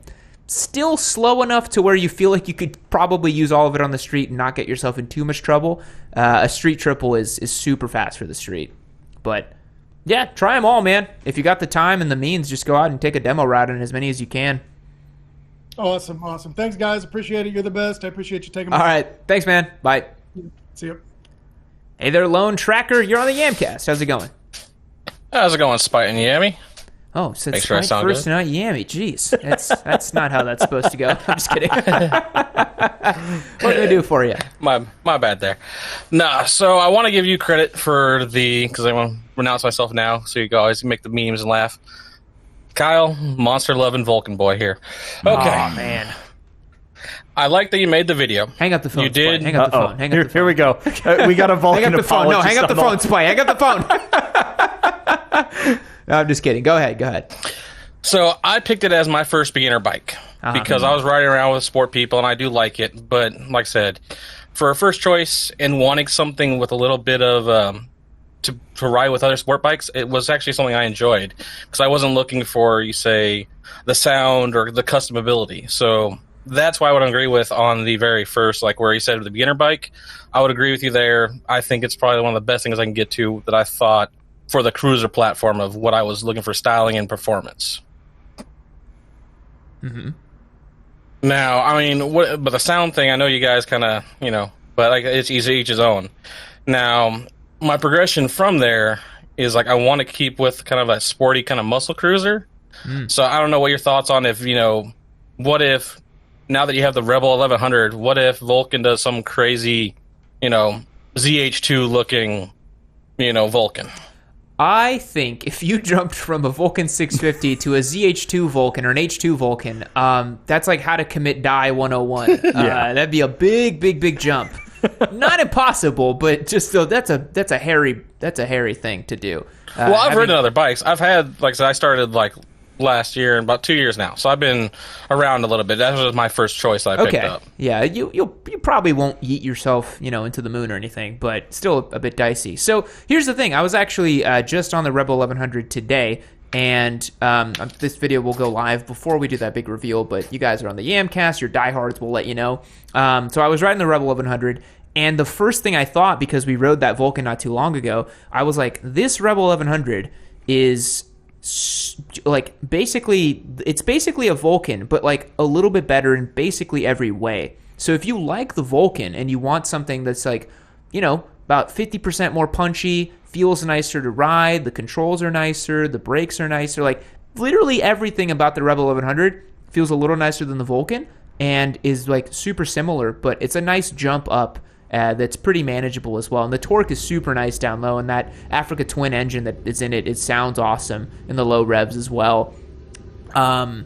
slow enough to where you feel like you could probably use all of it on the street and not get yourself in too much trouble. A Street Triple is super fast for the street. But yeah, try them all, man. If you got the time and the means, just go out and take a demo ride on as many as you can. Awesome. Thanks, guys. Appreciate it. You're the best. I appreciate you taking my All right. Thanks, man. Bye. See you. Hey there, Lone Tracker. You're on the Yamcast. How's it going? How's it going, Spite and Yammie? Oh, so Make it's sure I right sound first good. and not Yammie. Jeez. That's not how that's supposed to go. I'm just kidding. What can I do for you? My bad there. Nah, so I want to give you credit for because I want to renounce myself now, so you guys can make the memes and laugh. Kyle, monster loving Vulcan boy here. Okay. Oh, man. I like that you made the video. Hang up the phone. You did? Spike. Hang up the phone. Hang up the phone. Here we go. We got a Vulcan Hang up the phone. No, hang up the phone, apologist Spike. Hang up the phone. No, I'm just kidding. Go ahead. So I picked it as my first beginner bike because I was riding around with sport people and I do like it. But like I said, for a first choice and wanting something with a little bit of to ride with other sport bikes, it was actually something I enjoyed because I wasn't looking for, you say, the sound or the customability. So that's why I would agree with on the very first, like where you said the beginner bike. I would agree with you there. I think it's probably one of the best things I can get to that I thought for the cruiser platform of what I was looking for styling and performance. Mm-hmm. Now, I mean, but the sound thing, I know you guys kind of, but like it's each his own. Now, my progression from there is like I want to keep with kind of a sporty kind of muscle cruiser. So I don't know what your thoughts on what if now that you have the Rebel 1100, what if Vulcan does some crazy, ZH2 looking, Vulcan? I think if you jumped from a Vulcan 650 to a ZH2 Vulcan or an H2 Vulcan, that's like how to commit die 101. That'd be a big jump. Not impossible, but just still, that's a hairy thing to do. Well, I've ridden other bikes. I've had, like I said, I started like last year and about 2 years now, so I've been around a little bit. That was my first choice I picked up. Yeah, you probably won't yeet yourself into the moon or anything, but still a bit dicey. So here's the thing: I was actually just on the Rebel 1100 today, and this video will go live before we do that big reveal. But you guys are on the Yamcast, your diehards will let you know. So I was riding the Rebel 1100. And the first thing I thought, because we rode that Vulcan not too long ago, I was like, this Rebel 1100 is like it's basically a Vulcan, but like a little bit better in basically every way. So if you like the Vulcan and you want something that's like, about 50% more punchy, feels nicer to ride, the controls are nicer, the brakes are nicer, like literally everything about the Rebel 1100 feels a little nicer than the Vulcan and is like super similar, but it's a nice jump up. That's pretty manageable as well. And the torque is super nice down low, and that Africa Twin engine that is in it sounds awesome in the low revs as well. That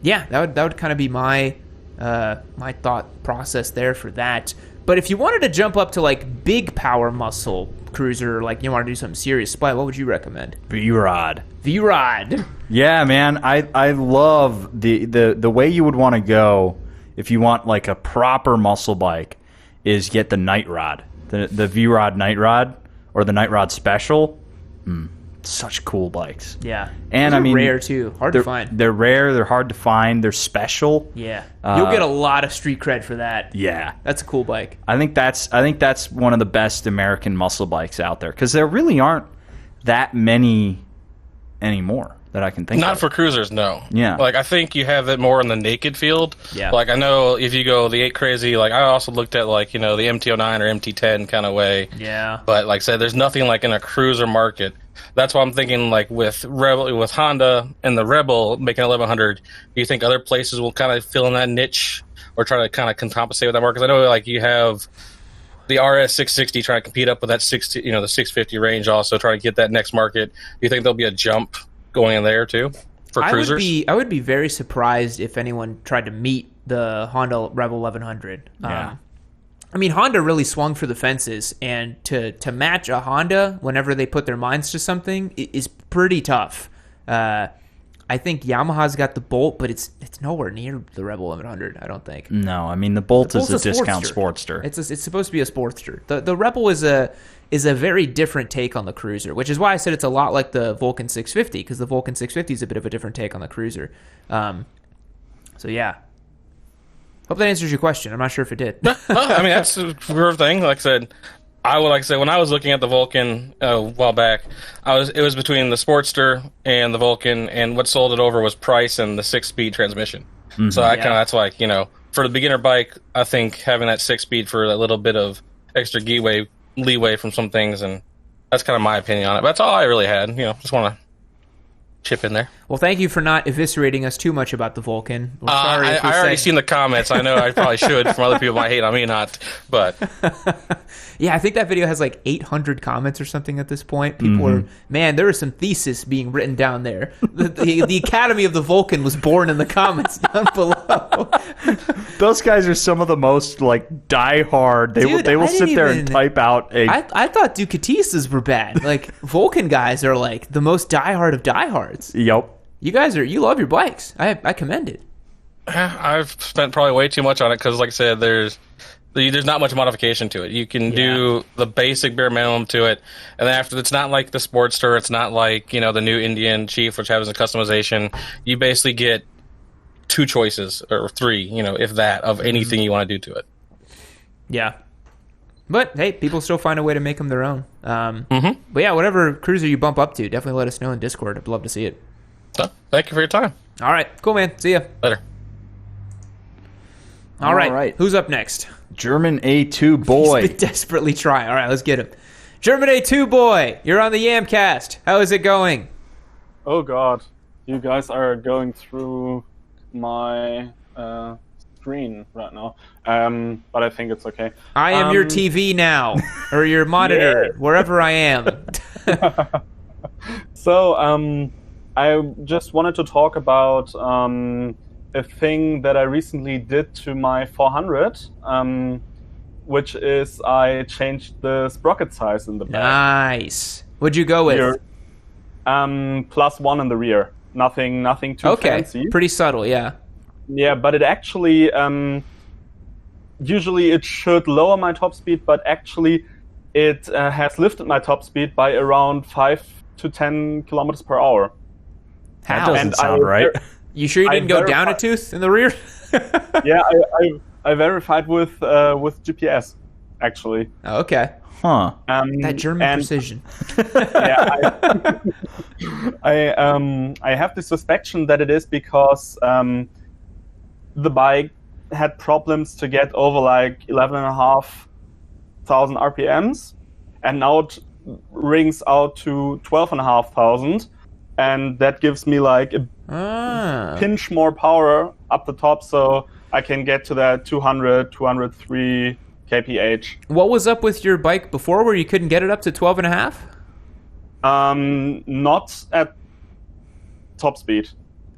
would kind of be my thought process there for that. But if you wanted to jump up to like big power muscle cruiser, like you want to do something serious, Spy, what would you recommend? V-Rod. Yeah, man. I love the way you would want to go if you want like a proper muscle bike. Is get the Night Rod, the V-Rod Night Rod, or the Night Rod Special. Such cool bikes. Yeah, and those are rare too, hard to find. They're rare. They're hard to find. They're special. Yeah, you'll get a lot of street cred for that. Yeah, that's a cool bike. I think that's one of the best American muscle bikes out there because there really aren't that many anymore that I can think of. Not for cruisers, no. Yeah. Like, I think you have it more in the naked field. Yeah. Like, I know if you go the 8 crazy, like, I also looked at, like, the MT-09 or MT-10 kind of way. Yeah. But, like I said, there's nothing, like, in a cruiser market. That's why I'm thinking, like, with Honda and the Rebel making 1100, do you think other places will kind of fill in that niche or try to kind of compensate with that market? Because I know, like, you have the RS660 trying to compete up with that 60, the 650 range also, trying to get that next market. Do you think there'll be a jump going in there too for cruisers? I would be very surprised if anyone tried to meet the Honda Rebel 1100. Yeah. I mean, Honda really swung for the fences, and to match a Honda whenever they put their minds to something is pretty tough. I think Yamaha's got the Bolt, but it's nowhere near the Rebel 1100, I don't think. No, I mean the Bolt is a discount Sportster. It's supposed to be a Sportster. The Rebel is a very different take on the cruiser, which is why I said it's a lot like the Vulcan 650, because the Vulcan 650 is a bit of a different take on the cruiser. So yeah. Hope that answers your question. I'm not sure if it did. No, I mean, that's a real thing. Like I said, when I was looking at the Vulcan a while back, it was between the Sportster and the Vulcan, and what sold it over was price and the 6-speed transmission. Mm-hmm. So that's like, for the beginner bike, I think having that 6-speed for a little bit of extra leeway from some things, and that's kind of my opinion on it. But that's all I really had. Just want to chip in there. Well, thank you for not eviscerating us too much about the Vulcan. We're sorry I if we already said- seen the comments. I know I probably should from other people might hate on me not, but Yeah, I think that video has like 800 comments or something at this point. People are, man, there was some thesis being written down there. The Academy of the Vulcan was born in the comments down below. Those guys are some of the most like die-hard. They Dude, will I sit didn't there even- and type out a. I thought Ducatistas were bad. Like, Vulcan guys are like the most diehard of diehards. Yep. You love your bikes. I commend it. I've spent probably way too much on it because, like I said, there's not much modification to it. You can do the basic bare minimum to it, and then after, it's not like the Sportster. It's not like the new Indian Chief, which has a customization. You basically get 2 choices or 3, if that, of anything you want to do to it. Yeah. But, hey, people still find a way to make them their own. But, yeah, whatever cruiser you bump up to, definitely let us know in Discord. I'd love to see it. So, thank you for your time. All right. Cool, man. See ya. Later. All right. All right. Who's up next? German A2 boy. He's been desperately trying. All right, let's get him. German A2 boy, you're on the Yamcast. How is it going? Oh god, you guys are going through my screen right now. But I think it's okay. I am your TV now, or your monitor, wherever I am. So, I just wanted to talk about a thing that I recently did to my 400, which is I changed the sprocket size in the back. Nice. What'd you go with? Here, +1 in the rear. Nothing too fancy. Pretty subtle, yeah. Yeah, but it actually, usually it should lower my top speed, but actually it has lifted my top speed by around 5 to 10 kilometers per hour. How? That doesn't sound right. You sure you didn't go down a tooth in the rear? Yeah, I verified with GPS, actually. Oh, okay. Huh. That German precision. Yeah, I have the suspicion that it is because the bike had problems to get over like 11,500 RPMs, and now it rings out to 12,500, and that gives me like a pinch more power up the top, so I can get to that 200, 203 kph. What was up with your bike before where you couldn't get it up to 12.5? Not at top speed.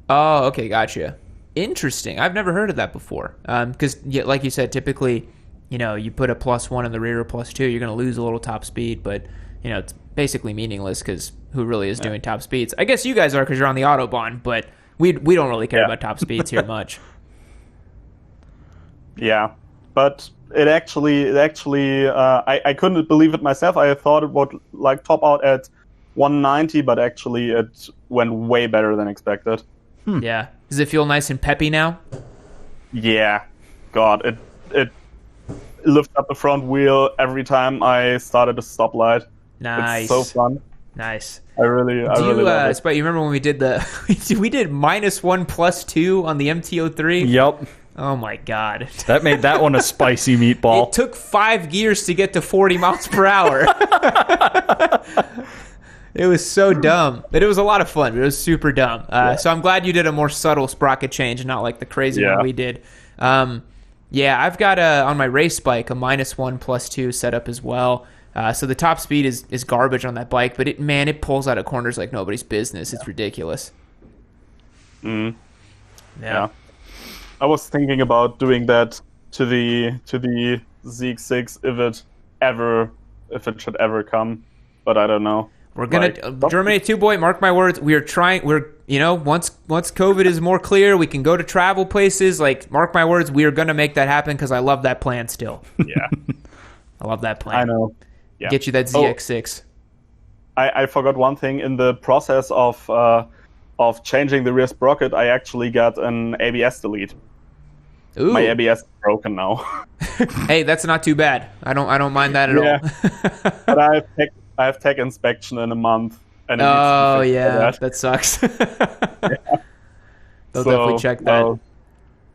Oh, okay, gotcha. Interesting. I've never heard of that before. Because, like you said, typically, you put a +1 in the rear or +2, you're going to lose a little top speed, but, it's basically meaningless because who really is doing top speeds? I guess you guys are because you're on the Autobahn, but we don't really care about top speeds here much. Yeah, but it actually, I couldn't believe it myself. I thought it would like top out at 190, but actually it went way better than expected. Yeah. Does it feel nice and peppy now? Yeah, God, it lifts up the front wheel every time I started a stoplight. Nice. It's so fun. Nice. I really love it. Spike, you remember when we did we did -1 +2 on the MT-03? Yep. Oh my God. That made that one a spicy meatball. It took 5 gears to get to 40 miles per hour. It was so dumb, but it was a lot of fun. It was super dumb. So I'm glad you did a more subtle sprocket change, not like the crazy one we did. Yeah, I've got on my race bike a -1 +2 setup as well. So the top speed is garbage on that bike, but it pulls out of corners like nobody's business. It's ridiculous. Yeah. I was thinking about doing that to the ZX6 if it should ever come, but I don't know. We're gonna Germany 2 boy. Mark my words. We are trying. Once COVID is more clear, we can go to travel places. Like, mark my words, we are gonna make that happen because I love that plan still. Yeah, I love that plan. I know. Yeah. Get you that ZX6. I forgot one thing in the process of changing the rear sprocket. I actually got an ABS delete. Ooh. My ABS is broken now. Hey, that's not too bad. I don't mind that at all. But I have tech inspection in a month. And it needs to be fixed for that sucks. They'll definitely check that.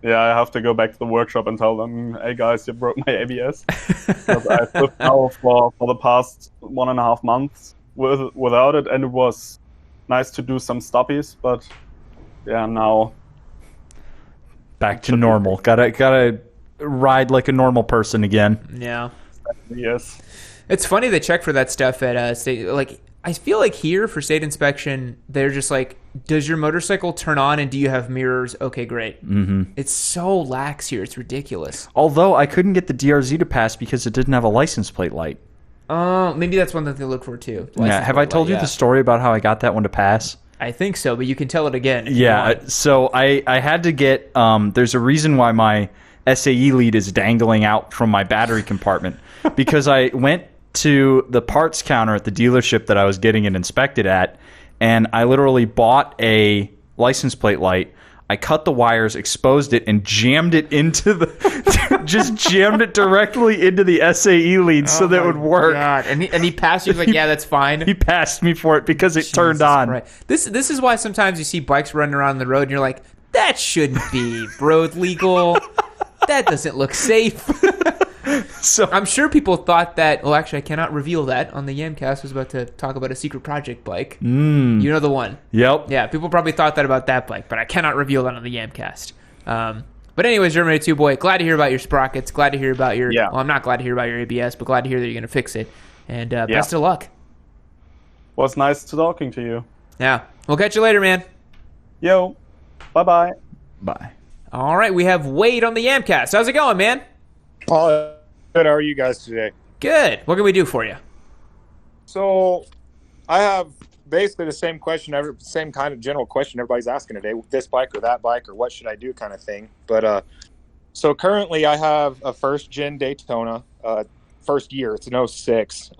Yeah, I have to go back to the workshop and tell them, hey guys, you broke my ABS. Because I've lived now for the past 1.5 months without it, and it was nice to do some stoppies, but yeah, now back to normal. Gotta ride like a normal person again. Yeah. yes. It's funny they check for that stuff at state. Like, I feel like here for state inspection, they're just like, does your motorcycle turn on and do you have mirrors? Okay, great. Mm-hmm. It's so lax here. It's ridiculous. Although I couldn't get the DRZ to pass because it didn't have a license plate light. Maybe that's one that they look for too. Yeah. Have I told you the story about how I got that one to pass? I think so, but you can tell it again. Yeah. So I had to get. There's a reason why my SAE lead is dangling out from my battery compartment because I went to the parts counter at the dealership that I was getting it inspected at, and I literally bought a license plate light. I cut the wires, exposed it, and jammed it into the just jammed it directly into the SAE lead so that it would work. God. And he passed you. He was like, yeah, that's fine. He passed me for it because it turned on. Christ. This is why sometimes you see bikes running around the road and you're like, that shouldn't be road legal. That doesn't look safe. So I'm sure people thought that. Well, actually, I cannot reveal that on the Yamcast. I was about to talk about a secret project bike. You know the one. Yep. Yeah, people probably thought that about that bike, but I cannot reveal that on the Yamcast. But anyways, Germany 2 boy, glad to hear about your sprockets. Glad to hear about your. Yeah. Well, I'm not glad to hear about your ABS, but glad to hear that you're going to fix it. And best of luck. Was nice talking to you. Yeah, we'll catch you later, man. Yo, bye. Bye. All right, we have Wade on the Yamcast. How's it going, man? Good. How are you guys today? Good. What can we do for you? So, I have basically the same question, same kind of general question everybody's asking today: this bike or that bike, or what should I do, kind of thing. But so currently, I have a first gen Daytona, first year. It's an 06.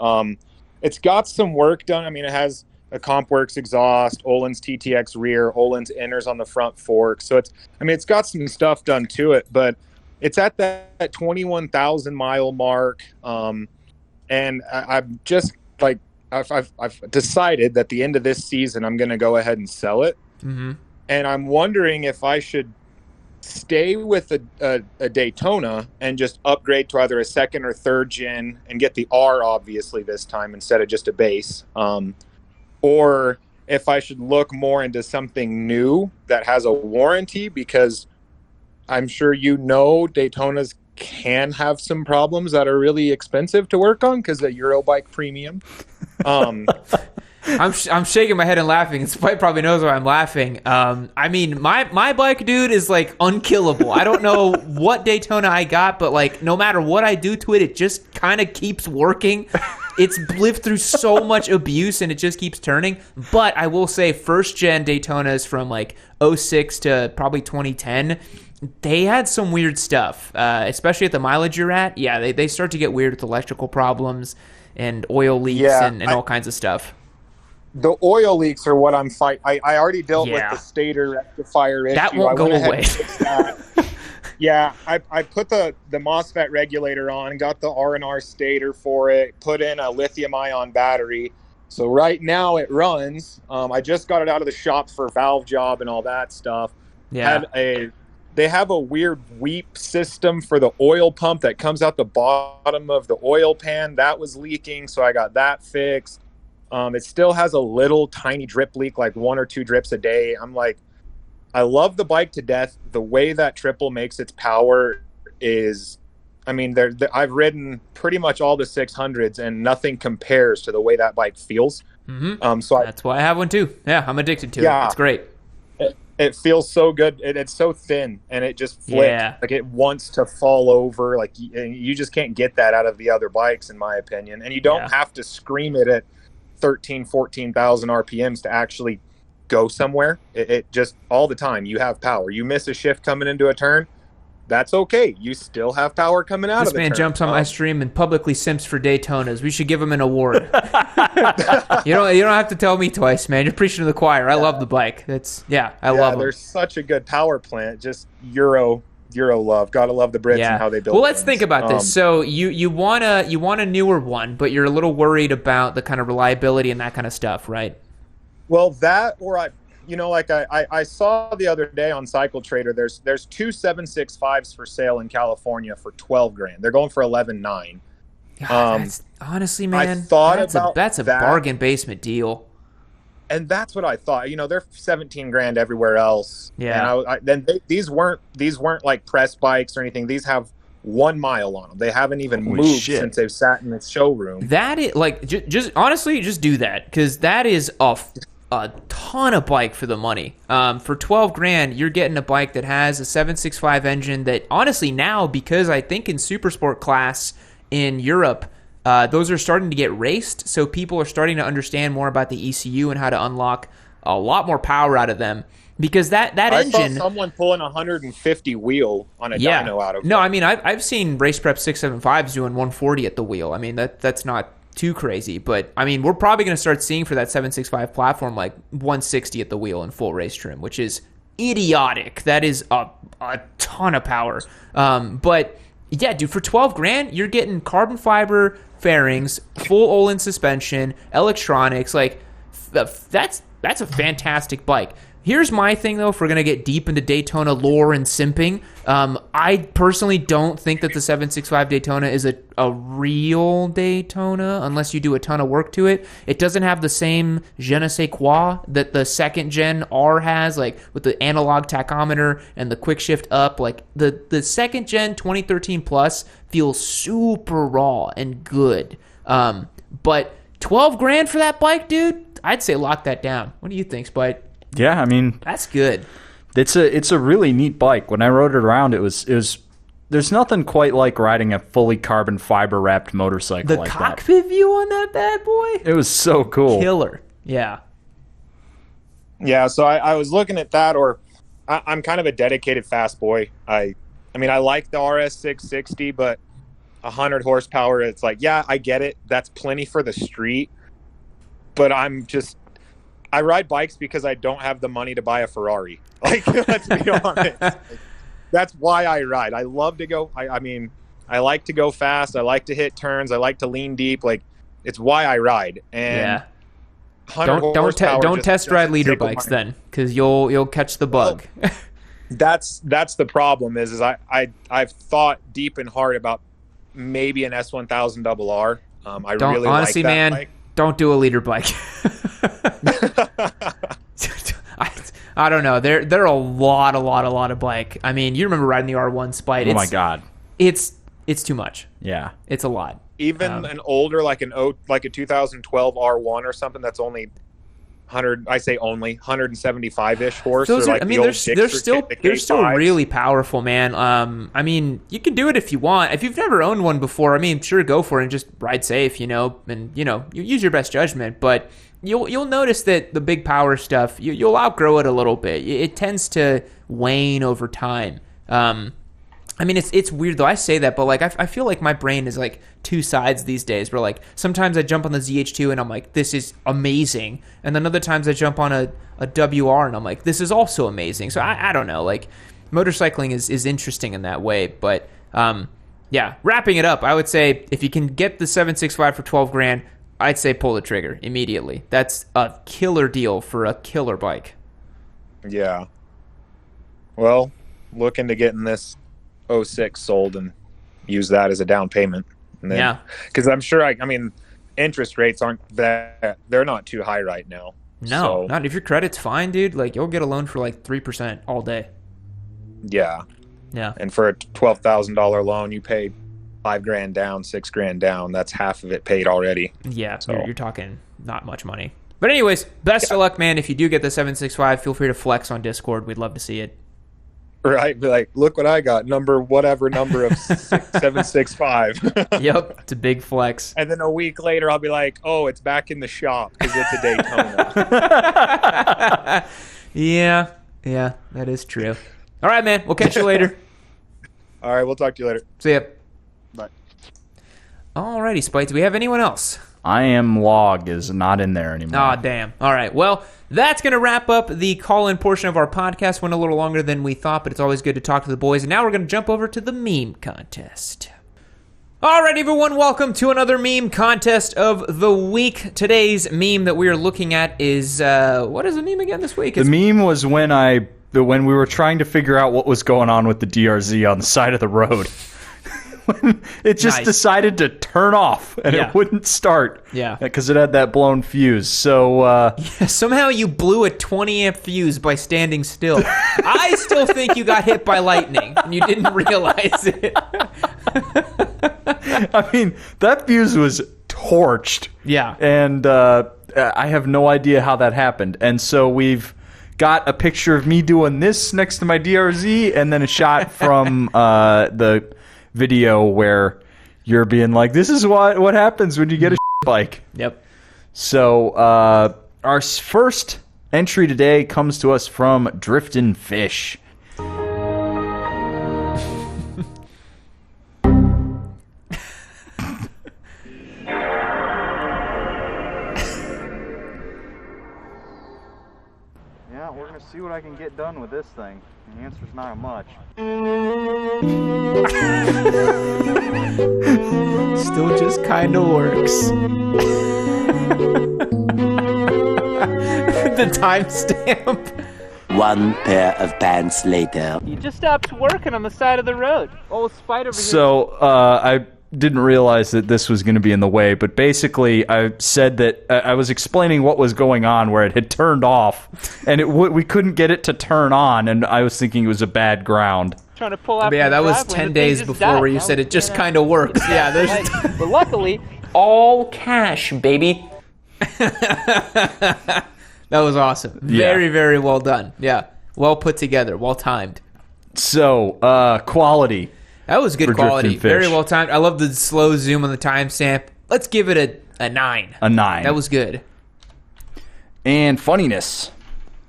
It's got some work done. I mean, it has a CompWorks exhaust, Öhlins TTX rear, Öhlins inners on the front fork. So it's got some stuff done to it, but it's at that 21,000 mile mark. And I'm just like, I've decided that the end of this season, I'm going to go ahead and sell it. Mm-hmm. And I'm wondering if I should stay with a Daytona and just upgrade to either a second or third gen and get the R, obviously, this time instead of just a base. Or if I should look more into something new that has a warranty, because I'm sure Daytonas can have some problems that are really expensive to work on because of Eurobike premium. I'm shaking my head and laughing. Spike probably knows why I'm laughing. I mean, my bike, dude, is like unkillable. I don't know what Daytona I got, but like no matter what I do to it, it just kind of keeps working. It's lived through so much abuse and it just keeps turning. But I will say, first gen Daytonas from like 06 to probably 2010, they had some weird stuff, especially at the mileage you're at. Yeah, they start to get weird with electrical problems and oil leaks and all kinds of stuff. The oil leaks are what I'm fighting. I already dealt with the stator rectifier issue. That won't go away. Yeah, I put the MOSFET regulator on, got the R&R stator for it, put in a lithium-ion battery. So right now it runs. I just got it out of the shop for valve job and all that stuff. Yeah. They have a weird weep system for the oil pump that comes out the bottom of the oil pan. That was leaking, so I got that fixed. It still has a little tiny drip leak, like 1 or 2 drips a day. I'm like, I love the bike to death. The way that triple makes its power is, I mean, I've ridden pretty much all the 600s, and nothing compares to the way that bike feels. Mm-hmm. That's why I have one too. Yeah, I'm addicted to it. It's great. It feels so good. It's so thin, and it just flips. Yeah. Like it wants to fall over. Like you just can't get that out of the other bikes, in my opinion. And you don't have to scream it at 13, 14,000 RPMs to actually go somewhere. It just, all the time, you have power. You miss a shift coming into a turn, that's okay. You still have power coming out of the turn. This man jumps on my stream and publicly simps for Daytonas. We should give him an award. You don't have to tell me twice, man. You're preaching to the choir. I love the bike. I love them. They're such a good power plant. Just Euro love. Gotta love the Brits and how they build. Well, let's think about this. So you want a newer one, but you're a little worried about the kind of reliability and that kind of stuff, right? Well, that, or I saw the other day on Cycle Trader, there's 2 765s for sale in California for $12,000. They're going for $11,900. Honestly, man, that's a bargain basement deal. And that's what I thought. You know, they're 17 grand everywhere else. Yeah. And these weren't like press bikes or anything. These have 1 mile on them. They haven't even moved since they've sat in the showroom. That is like just honestly, just do that, because that is a ton of bike for the money. For 12 grand, you're getting a bike that has a 765 engine that honestly now, because I think in super sport class in Europe, those are starting to get raced, so people are starting to understand more about the ECU and how to unlock a lot more power out of them. Because that engine... I saw someone pulling 150 wheel on a dyno out of it. No, I mean, I've seen Race Prep 675s doing 140 at the wheel. I mean, that's not too crazy. But, I mean, we're probably going to start seeing for that 765 platform like 160 at the wheel in full race trim, which is idiotic. That is a ton of power. But, yeah, dude, for 12 grand, you're getting carbon fiber fairings, full Olin suspension, electronics. Like, that's a fantastic bike. Here's my thing, though, if we're going to get deep into Daytona lore and simping. I personally don't think that the 765 Daytona is a real Daytona unless you do a ton of work to it. It doesn't have the same je ne sais quoi that the second gen R has, like with the analog tachometer and the quick shift up. Like the second gen 2013 Plus feels super raw and good. But 12 grand for that bike, dude, I'd say lock that down. What do you think, Spite? Yeah, I mean, that's good. It's a really neat bike. When I rode it around, it was there's nothing quite like riding a fully carbon fiber wrapped motorcycle like that. The cockpit view on that bad boy? It was so cool. Killer. Yeah. Yeah, so I was looking at that, or I'm kind of a dedicated fast boy. I mean, I like the RS660, but 100 horsepower, it's like, yeah, I get it. That's plenty for the street. But I ride bikes because I don't have the money to buy a Ferrari. Like, let's be honest. Like, that's why I ride. I love to go. I mean, I like to go fast. I like to hit turns. I like to lean deep. Like, it's why I ride. And yeah. Don't test ride leader bikes then, because you'll catch the bug. Well, that's the problem. Is I've thought deep and hard about maybe an S1000 RR. I really honestly, like that man. bike. Don't do a leader bike. I don't know. They're a lot of bike. I mean, you remember riding the R1 Spite? Oh my god, it's too much. Yeah, it's a lot. Even an older, like a 2012 R1 or something that's only 100. I say only 175-ish horse. Those or are, like I mean, they're still really powerful, man. I mean, you can do it if you want. If you've never owned one before, I mean, sure, go for it and just ride safe, and you use your best judgment. But you'll notice that the big power stuff, you'll outgrow it a little bit. It tends to wane over time. I mean, it's weird though. I say that, but like I feel like my brain is like two sides these days. Where like sometimes I jump on the ZH2 and I'm like, this is amazing, and then other times I jump on a WR and I'm like, this is also amazing. So I don't know. Like motorcycling is interesting in that way. But yeah, wrapping it up, I would say if you can get the 765 for 12 grand, I'd say pull the trigger immediately. That's a killer deal for a killer bike. Yeah. Well, look into getting this 06 sold and use that as a down payment. And then, yeah. Because I'm sure, I mean, interest rates they're not too high right now. No, not if your credit's fine, dude. Like you'll get a loan for like 3% all day. Yeah. Yeah. And for a $12,000 loan, you pay $5,000 down, $6,000 down. That's half of it paid already. Yeah. So you're talking not much money. But anyways, best of luck, man. If you do get the 765, feel free to flex on Discord. We'd love to see it. Right, be like, look what I got, whatever number of 765. Yep, it's a big flex. And then a week later, I'll be like, oh, it's back in the shop because it's a Daytona. Yeah, that is true. All right, man, we'll catch you later. All right, we'll talk to you later. See ya. Bye. Alrighty, Spite, do we have anyone else? I am log is not in there anymore. Aw, damn. All right. Well, that's going to wrap up the call-in portion of our podcast. Went a little longer than we thought, but it's always good to talk to the boys. And now we're going to jump over to the meme contest. All right, everyone. Welcome to another meme contest of the week. Today's meme that we are looking at is, what is the meme again this week? The meme was when we were trying to figure out what was going on with the DRZ on the side of the road. when it just decided to turn off and it wouldn't start. Yeah. Because it had that blown fuse. So somehow you blew a 20 amp fuse by standing still. I still think you got hit by lightning and you didn't realize it. I mean, that fuse was torched. Yeah. And I have no idea how that happened. And so we've got a picture of me doing this next to my DRZ and then a shot from the video where you're being like, this is what happens when you get a bike. Yep. So our first entry today comes to us from Driftin' Fish. Yeah, we're going to see what I can get done with this thing. The answer's not much. Still just kind of works. The timestamp. One pair of pants later. You just stopped working on the side of the road. Old spider over here. So I didn't realize that this was going to be in the way, but basically I said that I was explaining what was going on where it had turned off, and we couldn't get it to turn on, and I was thinking it was a bad ground. Trying to pull out. Yeah, that was 10 days before where you said it just kind of works. Yeah, there's. But luckily, all cash, baby. That was awesome. Very, very well done. Yeah, well put together, well timed. So quality. That was good quality. Very well timed. I love the slow zoom on the timestamp. Let's give it a 9. A 9. That was good. And funniness.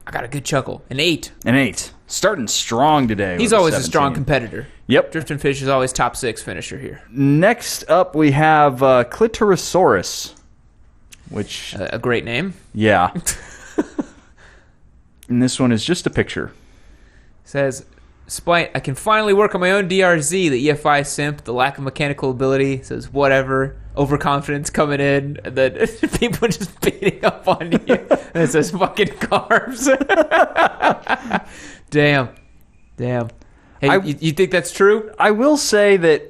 I got a good chuckle. An 8. An 8. Starting strong today. He's always a strong competitor. Yep. Driftin' Fish is always top 6 finisher here. Next up, we have Clitorosaurus, which a great name. Yeah. And this one is just a picture. Says, despite I can finally work on my own DRZ, the EFI simp, the lack of mechanical ability, says whatever, overconfidence coming in, and then people just beating up on you. And it says fucking carbs. Damn. Hey, you think that's true? I will say that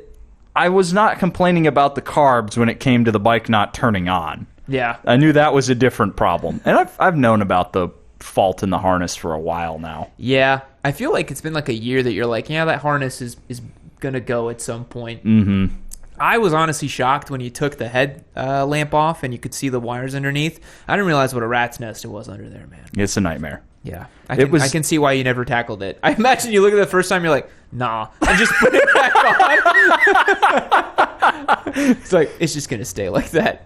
I was not complaining about the carbs when it came to the bike not turning on. Yeah. I knew that was a different problem. And I've known about the fault in the harness for a while now. Yeah. I feel like it's been like a year that you're like, yeah, that harness is going to go at some point. Mm-hmm. I was honestly shocked when you took the head lamp off and you could see the wires underneath. I didn't realize what a rat's nest it was under there, man. It's a nightmare. Yeah. I can see why you never tackled it. I imagine you look at it the first time, you're like, nah, and just put it back on. It's like, it's just going to stay like that.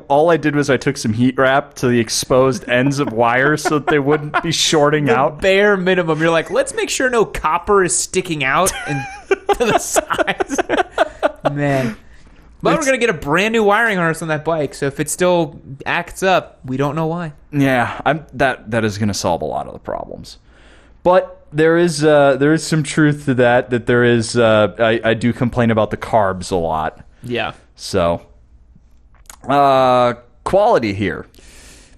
All I did was I took some heat wrap to the exposed ends of wires so that they wouldn't be shorting out. Bare minimum. You're like, let's make sure no copper is sticking out and to the sides. Man. But we're going to get a brand new wiring harness on that bike, so if it still acts up, we don't know why. Yeah, that is going to solve a lot of the problems. But there is some truth to that there is, I do complain about the carbs a lot. Yeah. So, quality here.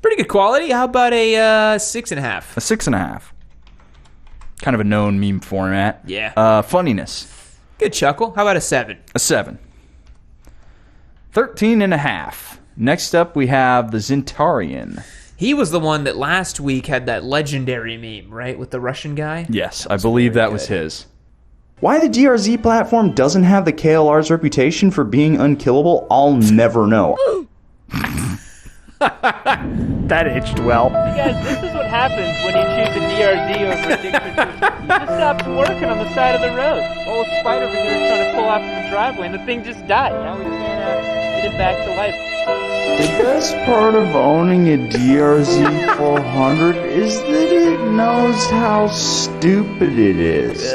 Pretty good quality. How about a 6.5? A 6.5. Kind of a known meme format. Yeah. Funniness. Good chuckle. How about a 7? A 7. 13.5. Next up, we have the Zintarian. He was the one that last week had that legendary meme, right, with the Russian guy? Yes, I believe that was his. Why the DRZ platform doesn't have the KLR's reputation for being unkillable, I'll never know. That aged well. You guys, this is what happens when you choose a DRZ over a Dixon. You just stopped working on the side of the road. Old spider over here is trying to pull off from the driveway, and the thing just died. Now we can't get it back to life. The best part of owning a DRZ 400 is that it knows how stupid it is.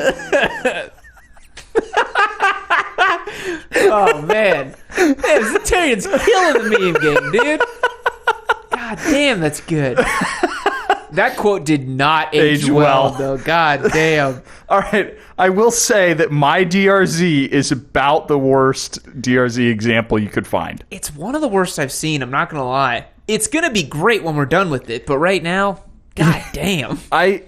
Oh, man. Zintarian's killing the meme game, dude. God damn, that's good. That quote did not age well, though. God damn. All right. I will say that my DRZ is about the worst DRZ example you could find. It's one of the worst I've seen. I'm not going to lie. It's going to be great when we're done with it, but right now, God damn. I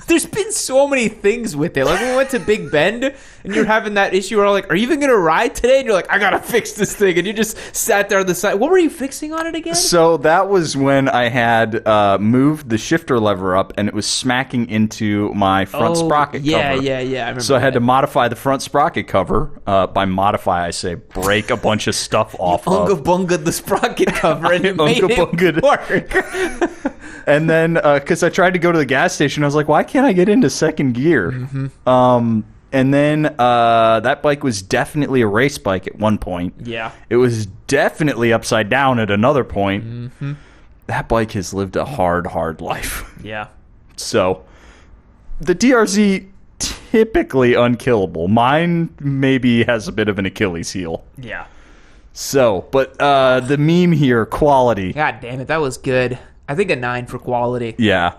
There's been so many things with it. Like when we went to Big Bend and you're having that issue where like, are you even going to ride today? And you're like, I got to fix this thing. And you just sat there on the side. What were you fixing on it again? So that was when I had moved the shifter lever up and it was smacking into my front sprocket cover. Yeah. I remember So I had to modify the front sprocket cover. By modify, I say break a bunch of stuff off Unga of. bunga the sprocket cover and it made it work. And then, because I tried to go to the gas station, I was like, why can't I get into second gear? And then that bike was definitely a race bike at one point. Yeah. It was definitely upside down at another point. That bike has lived a hard life. Yeah. So, the DRZ, typically unkillable. Mine maybe has a bit of an Achilles heel. Yeah. So, but the meme here, quality. God damn it, that was good. I think a 9 for quality. Yeah.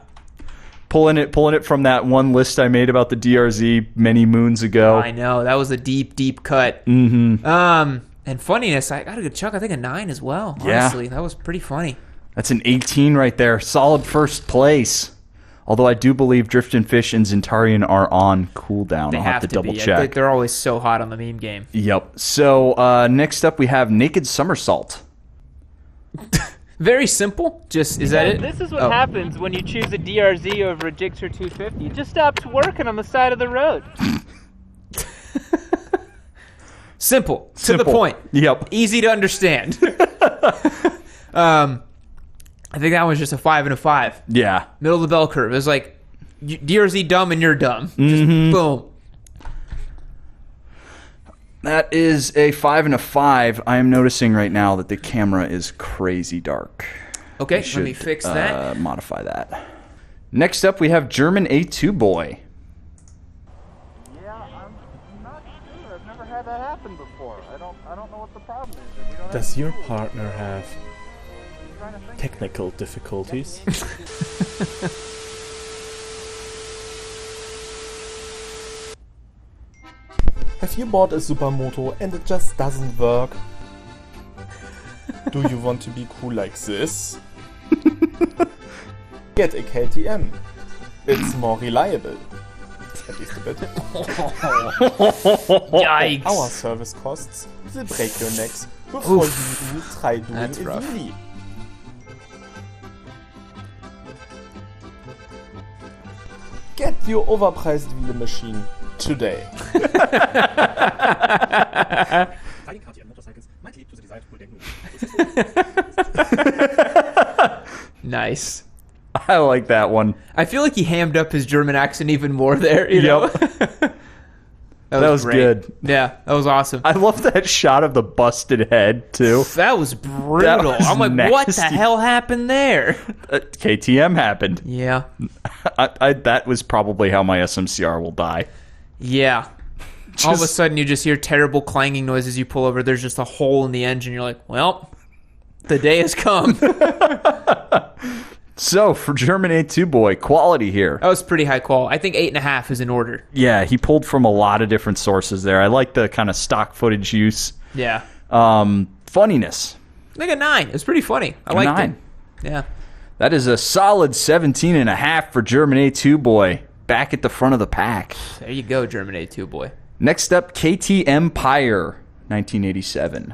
Pulling it from that one list I made about the DRZ many moons ago. I know, that was a deep cut. And funniness, I got a good chuck. I think a 9 as well. Honestly, Yeah. that was pretty funny. That's an 18 right there. Solid first place. Although I do believe Drift and Fish and Zentarian are on cooldown. They I'll have to double be. check. They're always so hot on the meme game. Yep. So next up we have Naked Somersault. Very simple. Just is that it? This is what happens when you choose a DRZ over a Gixxer 250. It just stops working on the side of the road. Simple. To the point. Yep. Easy to understand. I think that was just a 5 and a 5. Yeah. Middle of the bell curve. It was like DRZ dumb and you're dumb. Just boom. That is a 5 and a 5. I am noticing right now that the camera is crazy dark. Okay, let me fix that. Modify that. Next up, we have German A2 Boy. Yeah, I'm not sure. I've never had that happen before. I don't know what the problem is. Does your partner have technical difficulties? Have you bought a supermoto and it just doesn't work? Do you want to be cool like this? Get a KTM. It's more reliable. At least a bit. Yikes. Our service costs will break your necks before you try doing That's a rough. wheelie. Get your overpriced wheelie machine today. Nice. I like that one. I feel like he hammed up his German accent even more there. You know? That was great. good. Yeah, that was awesome. I love that shot of the busted head, too. That was brutal. That was I'm like, what the nasty. hell happened there? KTM happened. Yeah. That was probably how my SMCR will die. Yeah. All of a sudden, you just hear terrible clanging noises. You pull over, there's just a hole in the engine. You're like, well, the day has come. So, for German A2 Boy, quality here. That was pretty high quality. I think 8.5 is in order. Yeah, he pulled from a lot of different sources there. I like the kind of stock footage use. Yeah. Funniness. I think a 9. It was pretty funny. I liked 9. it. Yeah. That is a solid 17.5 for German A2 Boy. Back at the front of the pack. There you go, German A2 boy. Next up, KTM Pyre, 1987.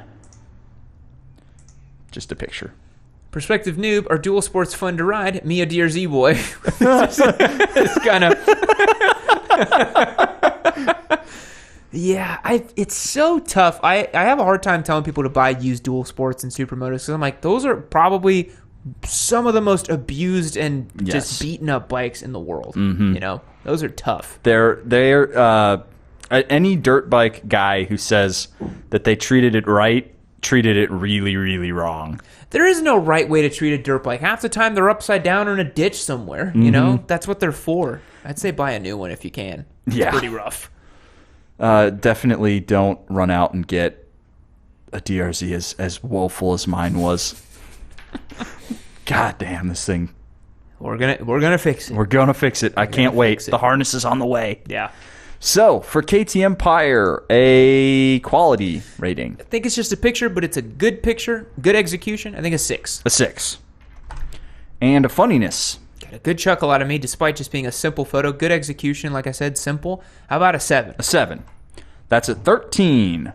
Just a picture. Perspective Noob, are dual sports fun to ride? Me a DRZ boy. It's kind of... Yeah, it's so tough. I have a hard time telling people to buy used dual sports and supermotos because I'm like, those are probably some of the most abused and just beaten up bikes in the world. You know, those are tough. They're any dirt bike guy who says that they treated it right treated it really, really wrong. There is no right way to treat a dirt bike. Half the time they're upside down or in a ditch somewhere. You know, that's what they're for. I'd say buy a new one if you can. It's pretty rough. Definitely don't run out and get a DRZ as woeful as mine was. God damn, this thing. We're gonna fix it. We're gonna fix it. I can't wait. The harness is on the way. Yeah. So, for KTM Pyre, a quality rating. I think it's just a picture, but it's a good picture, good execution. I think a 6. A 6. And a funniness. Got a good chuckle out of me, despite just being a simple photo. Good execution, like I said, simple. How about a 7? A 7. That's a 13.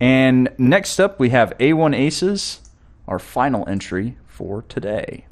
And next up, we have A1 Aces, our final entry for today.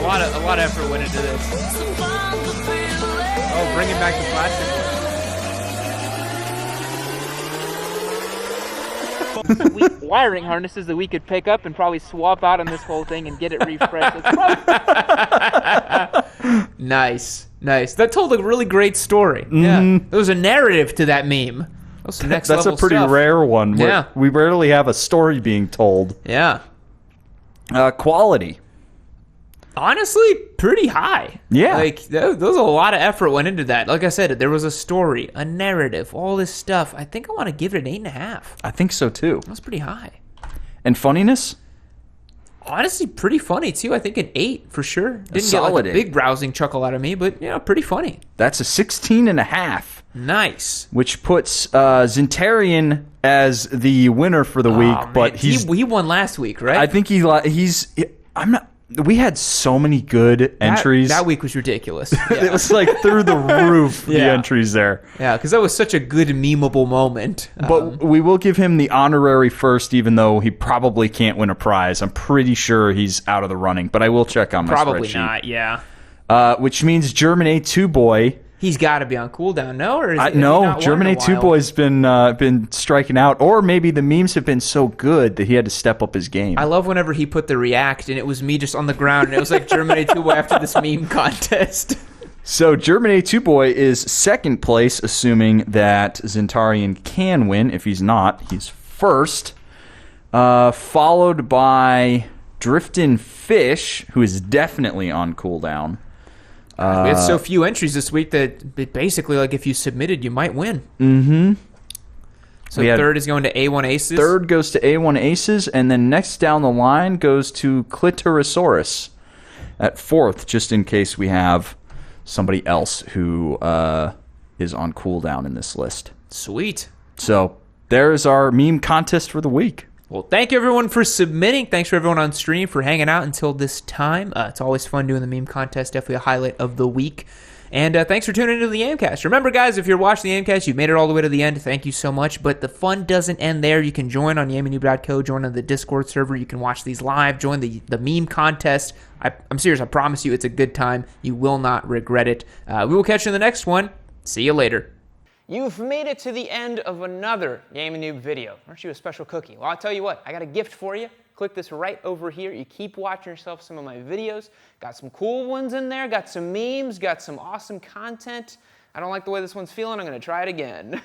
A lot of effort went into this. Oh, bringing back the plastic. Wiring harnesses that we could pick up and probably swap out on this whole thing and get it refreshed. Nice. That told a really great story. Yeah, there was a narrative to that meme. That's next That's level a pretty stuff. rare one. Yeah. We rarely have a story being told. Yeah. Quality. Honestly, pretty high. Yeah. Like, there was a lot of effort went into that. Like I said, there was a story, a narrative, all this stuff. I think I want to give it an 8.5. I think so, too. That's pretty high. And funniness? Honestly, pretty funny, too. I think an 8 for sure. Didn't get solid like a big rousing chuckle out of me, but, yeah, pretty funny. That's a 16.5. Nice. Which puts Zintarian as the winner for the week, but he won last week, right? I think I'm not. We had so many good entries. That week was ridiculous. It was like through the roof, the entries there. Yeah, because that was such a good memeable moment. But we will give him the honorary first, even though he probably can't win a prize. I'm pretty sure he's out of the running, but I will check on my probably spreadsheet. not, yeah. Which means German A2 boy. He's got to be on cooldown, no? Or is no, German A2 boy's been striking out, or maybe the memes have been so good that he had to step up his game. I love whenever he put the react, and it was me just on the ground, and it was like German A2 boy after this meme contest. So German A2 boy is second place, assuming that Zintarian can win. If he's not, he's first. Followed by Driftin' Fish, who is definitely on cooldown. We had so few entries this week that basically, like, if you submitted, you might win. Mm-hmm. So third is going to A1 Aces. Third goes to A1 Aces, and then next down the line goes to Clitorosaurus at fourth, just in case we have somebody else who is on cooldown in this list. Sweet. So there's our meme contest for the week. Well, thank you, everyone, for submitting. Thanks for everyone on stream for hanging out until this time. It's always fun doing the meme contest. Definitely a highlight of the week. And thanks for tuning into the Yamcast. Remember, guys, if you're watching the Yamcast, you've made it all the way to the end. Thank you so much. But the fun doesn't end there. You can join on YammieNoob.co, join on the Discord server. You can watch these live, join the meme contest. I'm serious. I promise you it's a good time. You will not regret it. We will catch you in the next one. See you later. You've made it to the end of another Yammie Noob video. Aren't you a special cookie? Well, I'll tell you what. I got a gift for you. Click this right over here. You keep watching yourself some of my videos. Got some cool ones in there. Got some memes. Got some awesome content. I don't like the way this one's feeling. I'm going to try it again.